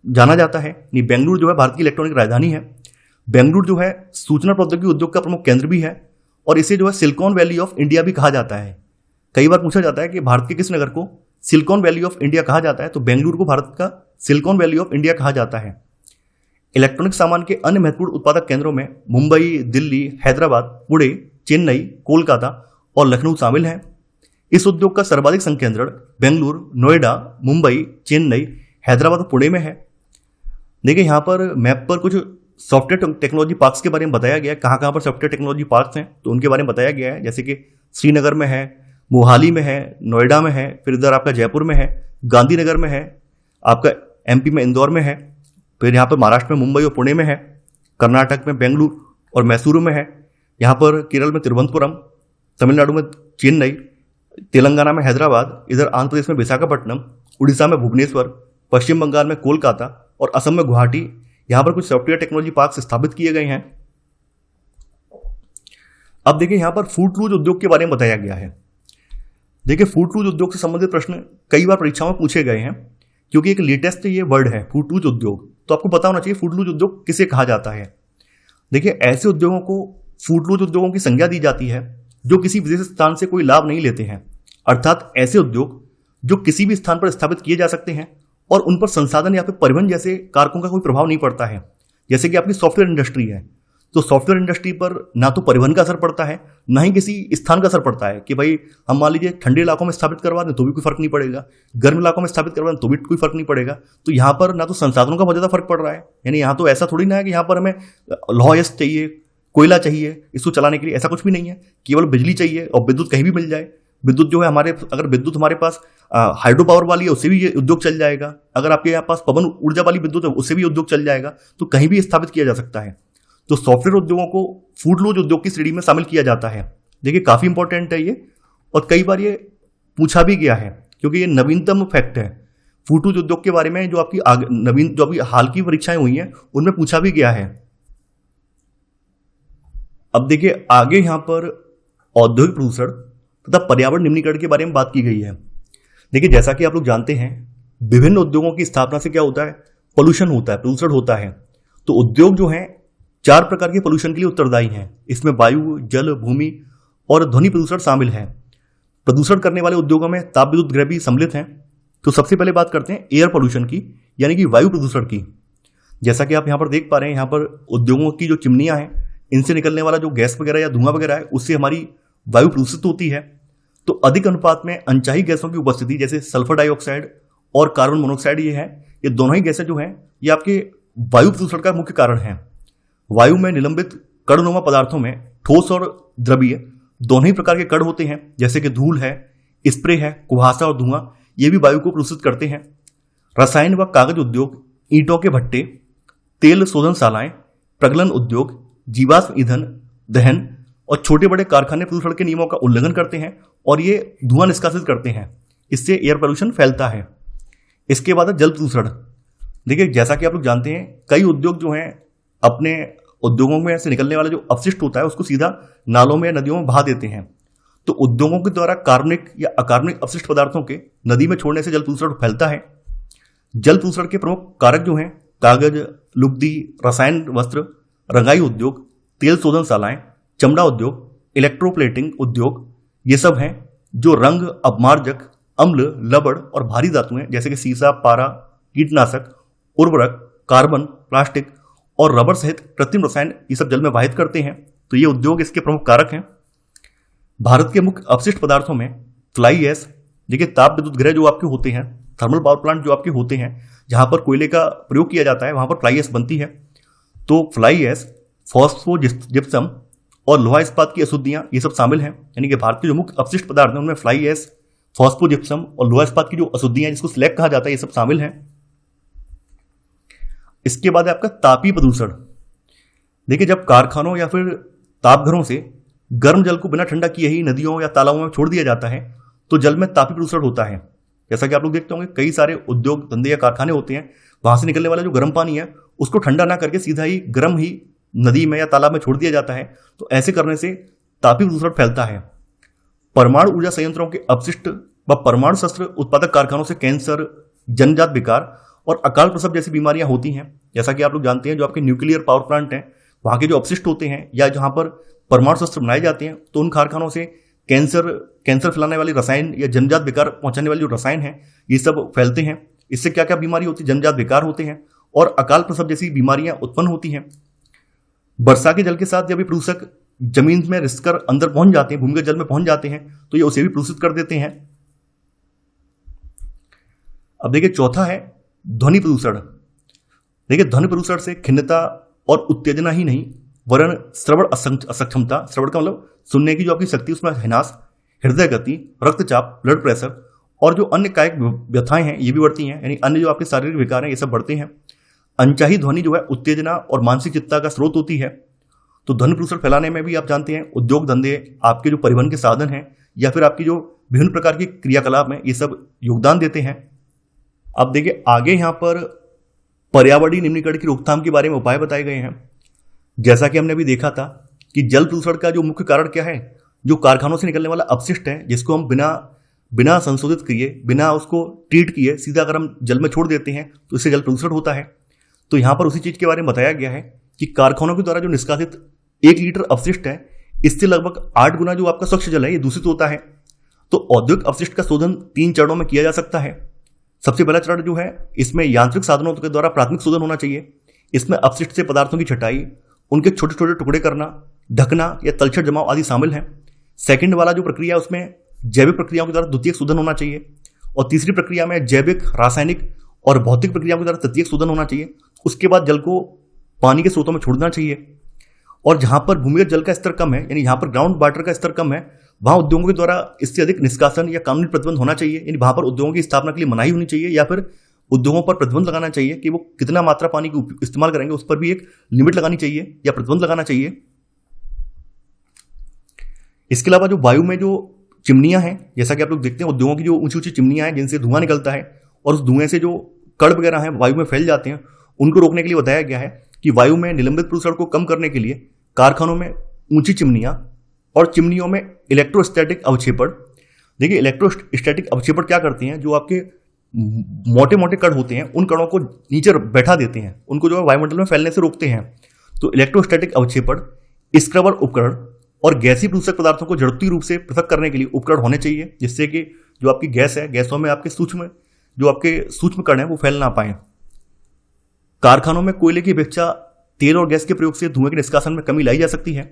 Speaker 1: जाना जाता है। बेंगलुरु जो है भारत की इलेक्ट्रॉनिक राजधानी है। बेंगलुरु जो है सूचना प्रौद्योगिकी उद्योग का प्रमुख केंद्र भी है और इसे जो है सिलिकॉन वैली ऑफ इंडिया भी कहा जाता है। कई बार पूछा जाता है कि भारत के किस नगर को सिलिकॉन वैली ऑफ इंडिया कहा जाता है, तो बेंगलुरु को भारत का सिलिकॉन वैली ऑफ इंडिया कहा जाता है। इलेक्ट्रॉनिक सामान के अन्य महत्वपूर्ण उत्पादक केंद्रों में मुंबई, दिल्ली, हैदराबाद, पुणे, चेन्नई, कोलकाता और लखनऊ शामिल हैं। इस उद्योग का सर्वाधिक संकेंद्रण बेंगलुरु, नोएडा, मुंबई, चेन्नई, हैदराबाद और पुणे में है। देखिए, यहाँ पर मैप पर कुछ सॉफ्टवेयर टेक्नोलॉजी पार्क्स के बारे में बताया गया है, कहाँ पर सॉफ्टवेयर टेक्नोलॉजी पार्क्स हैं तो उनके बारे में बताया गया है। जैसे कि श्रीनगर में है, मोहाली में है, नोएडा में है, फिर इधर आपका जयपुर में है, गांधीनगर में है, आपका एमपी में इंदौर में है, फिर यहाँ पर महाराष्ट्र में मुंबई और पुणे में है, कर्नाटक में बेंगलुरु और मैसूरू में है, यहाँ पर केरल में तिरुवनंतपुरम, तमिलनाडु में चेन्नई, तेलंगाना में हैदराबाद, इधर आंध्र प्रदेश में विशाखापट्टनम, उड़ीसा में भुवनेश्वर, पश्चिम बंगाल में कोलकाता और असम में गुवाहाटी, यहाँ पर कुछ सॉफ्टवेयर टेक्नोलॉजी पार्क स्थापित किए गए हैं। अब देखिए, यहाँ पर फूटलूज उद्योग के बारे में बताया गया है। देखिए, फूटलूज उद्योग से संबंधित प्रश्न कई बार परीक्षाओं में पूछे गए हैं क्योंकि एक लेटेस्ट ये वर्ड है फूटलूज उद्योग, तो आपको पता होना चाहिए फूटलूज उद्योग किसे कहा जाता है। देखिए, ऐसे उद्योगों को फूटलूज उद्योगों की संज्ञा दी जाती है जो किसी विशेष स्थान से कोई लाभ नहीं लेते हैं, अर्थात ऐसे उद्योग जो किसी भी स्थान पर स्थापित किए जा सकते हैं और उन पर संसाधन या फिर परिवहन जैसे कारकों का कोई प्रभाव नहीं पड़ता है। जैसे कि आपकी सॉफ्टवेयर इंडस्ट्री है, तो सॉफ्टवेयर इंडस्ट्री पर ना तो परिवहन का असर पड़ता है, ना ही किसी स्थान का असर पड़ता है कि भाई हम मान लीजिए ठंडे इलाकों में स्थापित करवा दें तो भी कोई फर्क नहीं पड़ेगा, गर्म इलाकों में स्थापित करवा दें तो भी कोई फर्क नहीं पड़ेगा। तो यहाँ पर ना तो संसाधनों का बहुत ज़्यादा फर्क पड़ रहा है, यानी यहाँ तो ऐसा थोड़ी ना है कि यहाँ पर हमें लौह चाहिए, कोयला चाहिए इसको चलाने के लिए, ऐसा कुछ भी नहीं है। केवल बिजली चाहिए और विद्युत कहीं भी मिल जाए, विद्युत जो है अगर विद्युत हमारे पास हाइड्रो पावर वाली है उससे भी ये उद्योग चल जाएगा, अगर आपके यहाँ पास पवन ऊर्जा वाली विद्युत है उससे भी उद्योग चल जाएगा, तो कहीं भी स्थापित किया जा सकता है। तो सॉफ्टवेयर उद्योगों को फूडलोज उद्योग की श्रेणी में शामिल किया जाता है। देखिए काफी इंपॉर्टेंट है ये, और कई बार ये पूछा भी गया है क्योंकि ये नवीनतम फैक्ट है। फूडलोज उद्योग के बारे में जो आपकी जो अभी हाल की परीक्षाएं हुई हैं उनमें पूछा भी गया है। अब देखिए आगे यहां पर औद्योगिक प्रदूषण तथा पर्यावरण निम्नीकरण के बारे में बात की गई है। देखिए जैसा कि आप लोग जानते हैं विभिन्न उद्योगों की स्थापना से क्या होता है, पोल्यूशन होता है, प्रदूषण होता है। तो उद्योग जो हैं 4 प्रकार के पोल्यूशन के लिए उत्तरदायी हैं। इसमें वायु, जल, भूमि और ध्वनि प्रदूषण शामिल है। प्रदूषण करने वाले उद्योगों में ताप विद्युत गृह भी सम्मिलित हैं। तो सबसे पहले बात करते हैं एयर पोल्यूशन की, यानी कि वायु प्रदूषण की। जैसा कि आप यहाँ पर देख पा रहे हैं, यहाँ पर उद्योगों की जो चिमनियां हैं इनसे निकलने वाला जो गैस वगैरह या धुआं वगैरह है उससे हमारी वायु प्रदूषित होती है। तो अधिक अनुपात में अनचाही गैसों की उपस्थिति जैसे सल्फर डाइऑक्साइड और कार्बन मोनोऑक्साइड ये दोनों ही गैसें जो हैं ये आपके वायु प्रदूषण का मुख्य कारण है। वायु में निलंबित कणनुमा पदार्थों में ठोस और द्रवीय दोनों ही प्रकार के कण होते हैं, जैसे कि धूल है, स्प्रे है, कुहासा और धुआं, ये भी वायु को प्रदूषित करते हैं। रसायन व कागज उद्योग, ईंटों के भट्टे, तेल शोधनशालाएं, प्रगलन उद्योग, जीवाश्म ईंधन दहन और छोटे बड़े कारखाने प्रदूषण के नियमों का उल्लंघन करते हैं और ये धुआं निष्कासित करते हैं। इससे एयर पोल्यूशन फैलता है। इसके बाद है जल प्रदूषण। देखिए जैसा कि आप लोग जानते हैं कई उद्योग जो हैं अपने उद्योगों में से निकलने वाला जो अपशिष्ट होता है उसको सीधा नालों में या नदियों में बहा देते हैं। तो उद्योगों के द्वारा कार्बनिक या अकार्बनिक अपशिष्ट पदार्थों के नदी में छोड़ने से जल प्रदूषण फैलता है। जल प्रदूषण के प्रमुख कारक जो हैं कागज, लुगदी, रसायन वस्त्र, रंगाई उद्योग, तेल शोधनशालाएं, चमड़ा उद्योग, इलेक्ट्रोप्लेटिंग उद्योग, ये सब हैं जो रंग, अपमार्जक, अम्ल, लवण और भारी धातुएं जैसे कि सीसा, पारा, कीटनाशक, उर्वरक, कार्बन, प्लास्टिक और रबर सहित कृत्रिम रसायन ये सब जल में वाहित करते हैं। तो ये उद्योग इसके प्रमुख कारक हैं। भारत के मुख्य अपशिष्ट पदार्थों में फ्लाई ऐश, देखिए ताप विद्युत गृह जो आपके होते हैं, थर्मल पावर प्लांट जो आपके होते हैं जहां पर कोयले का प्रयोग किया जाता है वहां पर फ्लाई ऐश बनती है। तो फ्लाई ऐश, फॉस्फोजिप्सम और लोहा इस्पात की अशुद्धियां ये सब शामिल हैं। यानी कि भारत के जो मुख्य अपशिष्ट पदार्थ हैं उनमें फ्लाई ऐश, फॉस्फोजिप्सम और लोहा इस्पात की जो अशुद्धियां जिसको स्लैग कहा जाता है ये सब शामिल हैं। इसके बाद है आपका तापीय प्रदूषण। देखिए जब कारखानों या फिर तापघरों से गर्म जल को बिना ठंडा किए ही नदियों या तालाबों में छोड़ दिया जाता है तो जल में तापीय प्रदूषण होता है। जैसा कि आप लोग देखते होंगे कई सारे उद्योग धंधे या कारखाने होते हैं, वहां से निकलने वाला जो गर्म पानी है उसको ठंडा ना करके सीधा ही गर्म ही नदी में या तालाब में छोड़ दिया जाता है। तो ऐसे करने से तापीय प्रदूषण फैलता है। परमाणु ऊर्जा संयंत्रों के अपशिष्ट व परमाणु शस्त्र उत्पादक कारखानों से कैंसर, जन्मजात विकार और अकाल प्रसव जैसी बीमारियां होती हैं। जैसा कि आप लोग जानते हैं जो आपके न्यूक्लियर पावर प्लांट हैं वहां के जो अपशिष्ट होते हैं या जहां पर परमाणु शस्त्र बनाए जाते हैं तो उन कारखानों से कैंसर फैलाने वाले रसायन या जन्मजात विकार पहुंचाने वाले जो रसायन हैं ये सब फैलते हैं। इससे क्या क्या बीमारी होती है, जन्मजात विकार होते हैं और अकाल प्रसव जैसी बीमारियां उत्पन्न होती हैं। वर्षा के जल के साथ जब ये प्रदूषक जमीन में रिसकर अंदर पहुंच जाते हैं, भूमिगत जल में पहुंच जाते हैं तो ये उसे भी प्रदूषित कर देते हैं। अब देखिए चौथा है ध्वनि प्रदूषण। देखिए ध्वनि प्रदूषण से खिन्नता और उत्तेजना ही नहीं वरन श्रवण असक्षमता, श्रवण का मतलब सुनने की जो आपकी शक्ति उसमें हिनास, हृदय गति, रक्तचाप, ब्लड प्रेशर और जो अन्य कायिक व्यथाएं हैं ये भी बढ़ती हैं। यानी अन्य जो आपके शारीरिक विकार हैं ये सब बढ़ते हैं। अनचाही ध्वनि जो है उत्तेजना और मानसिक चिंता का स्रोत होती है। तो ध्वनि प्रदूषण फैलाने में भी आप जानते हैं उद्योग धंधे, आपके जो परिवहन के साधन हैं या फिर आपकी जो विभिन्न प्रकार की क्रियाकलाप में ये सब योगदान देते हैं। अब देखिए आगे यहाँ पर पर्यावरणीय निम्नीकरण की रोकथाम के बारे में उपाय बताए गए हैं। जैसा कि हमने अभी देखा था कि जल प्रदूषण का जो मुख्य कारण क्या है, जो कारखानों से निकलने वाला अपशिष्ट है जिसको हम बिना संशोधित किए, बिना उसको ट्रीट किए सीधा अगर हम जल में छोड़ देते हैं तो इससे जल प्रदूषण होता है। तो यहाँ पर उसी चीज के बारे में बताया गया है कि कारखानों के द्वारा जो निष्कासित 1 लीटर अपशिष्ट है इससे लगभग 8 गुना जो आपका स्वच्छ जल है ये दूषित होता है। तो औद्योगिक अपशिष्ट का शोधन 3 चरणों में किया जा सकता है। सबसे पहला चरण जो है इसमें यांत्रिक साधनों के द्वारा प्राथमिक शोधन होना चाहिए। इसमें अपशिष्ट से पदार्थों की छटाई, उनके छोटे छोटे टुकड़े करना, ढकना या तलछट जमाव आदि शामिल है। सेकंड वाला जो प्रक्रिया है उसमें जैविक प्रक्रियाओं के द्वारा द्वितीयक शोधन होना चाहिए और तीसरी प्रक्रिया में जैविक, रासायनिक और भौतिक प्रक्रियाओं के द्वारा तृतीयक शोधन होना चाहिए। उसके बाद जल को पानी के स्रोतों में छोड़ना चाहिए और जहां पर भूमिगत जल का स्तर कम है, यानी जहां पर ग्राउंड वाटर का स्तर कम है, वहां उद्योगों के द्वारा इससे अधिक निष्कासन या कानूनी प्रतिबंध होना चाहिए, यानी वहां पर उद्योगों की स्थापना के लिए मनाही होनी चाहिए, या फिर उद्योगों पर प्रतिबंध लगाना चाहिए कि वो कितना मात्रा पानी की इस्तेमाल करेंगे, उस पर भी एक लिमिट लगानी चाहिए या प्रतिबंध लगाना चाहिए। इसके अलावा जो वायु में जो चिमनियां हैं, जैसा कि आप लोग देखते हैं उद्योगों की जो ऊंची ऊंची चिमनियां हैं जिनसे धुआं निकलता है और उस धुएं से जो कण वगैरह हैं वायु में फैल जाते हैं, उनको रोकने के लिए बताया गया है कि वायु में निलंबित प्रदूषण को कम करने के लिए कारखानों में ऊंची चिमनियां और चिमनियों में इलेक्ट्रोस्टैटिक अवक्षेपण। देखिए इलेक्ट्रोस्टैटिक अवक्षेपण क्या करती हैं, जो आपके मोटे मोटे कण होते हैं उन कणों को नीचे बैठा देते हैं, उनको जो है वायुमंडल में फैलने से रोकते हैं। तो इलेक्ट्रोस्टैटिक अवक्षेपण, स्क्रबर उपकरण और गैसीय प्रदूषक पदार्थों को जड़त्वीय रूप से पृथक करने के लिए उपकरण होने चाहिए, जिससे कि जो आपकी गैस है, गैसों में आपके सूक्ष्म कण है वो फैल ना पाए। कारखानों में कोयले की अपेक्षा तेल और गैस के प्रयोग से धुएं के निष्कासन में कमी लाई जा सकती है।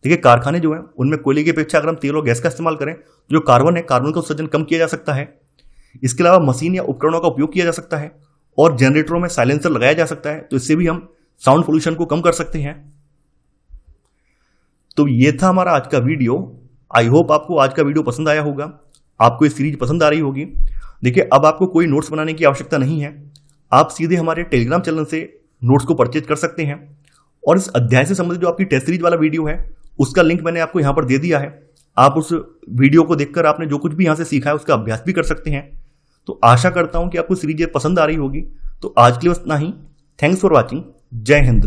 Speaker 1: देखिए कारखाने जो हैं उनमें कोयले की अपेक्षा अगर हम तेल और गैस का इस्तेमाल करें, जो कार्बन है, कार्बन का उत्सर्जन कम किया जा सकता है। इसके अलावा मशीन या उपकरणों का उपयोग किया जा सकता है और जनरेटरों में साइलेंसर लगाया जा सकता है, तो इससे भी हम साउंड पोल्यूशन को कम कर सकते हैं। तो ये था हमारा आज का वीडियो। आई होप आपको आज का वीडियो पसंद आया होगा, आपको ये सीरीज पसंद आ रही होगी। देखिए अब आपको कोई नोट्स बनाने की आवश्यकता नहीं है, आप सीधे हमारे टेलीग्राम चैनल से नोट्स को परचेज कर सकते हैं और इस अध्याय से संबंधित जो आपकी टेस्ट सीरीज वाला वीडियो है उसका लिंक मैंने आपको यहाँ पर दे दिया है। आप उस वीडियो को देखकर आपने जो कुछ भी यहाँ से सीखा है उसका अभ्यास भी कर सकते हैं। तो आशा करता हूँ कि आपको सीरीज पसंद आ रही होगी। तो आज के लिए बस इतना ही। Thanks for watching. जय हिंद।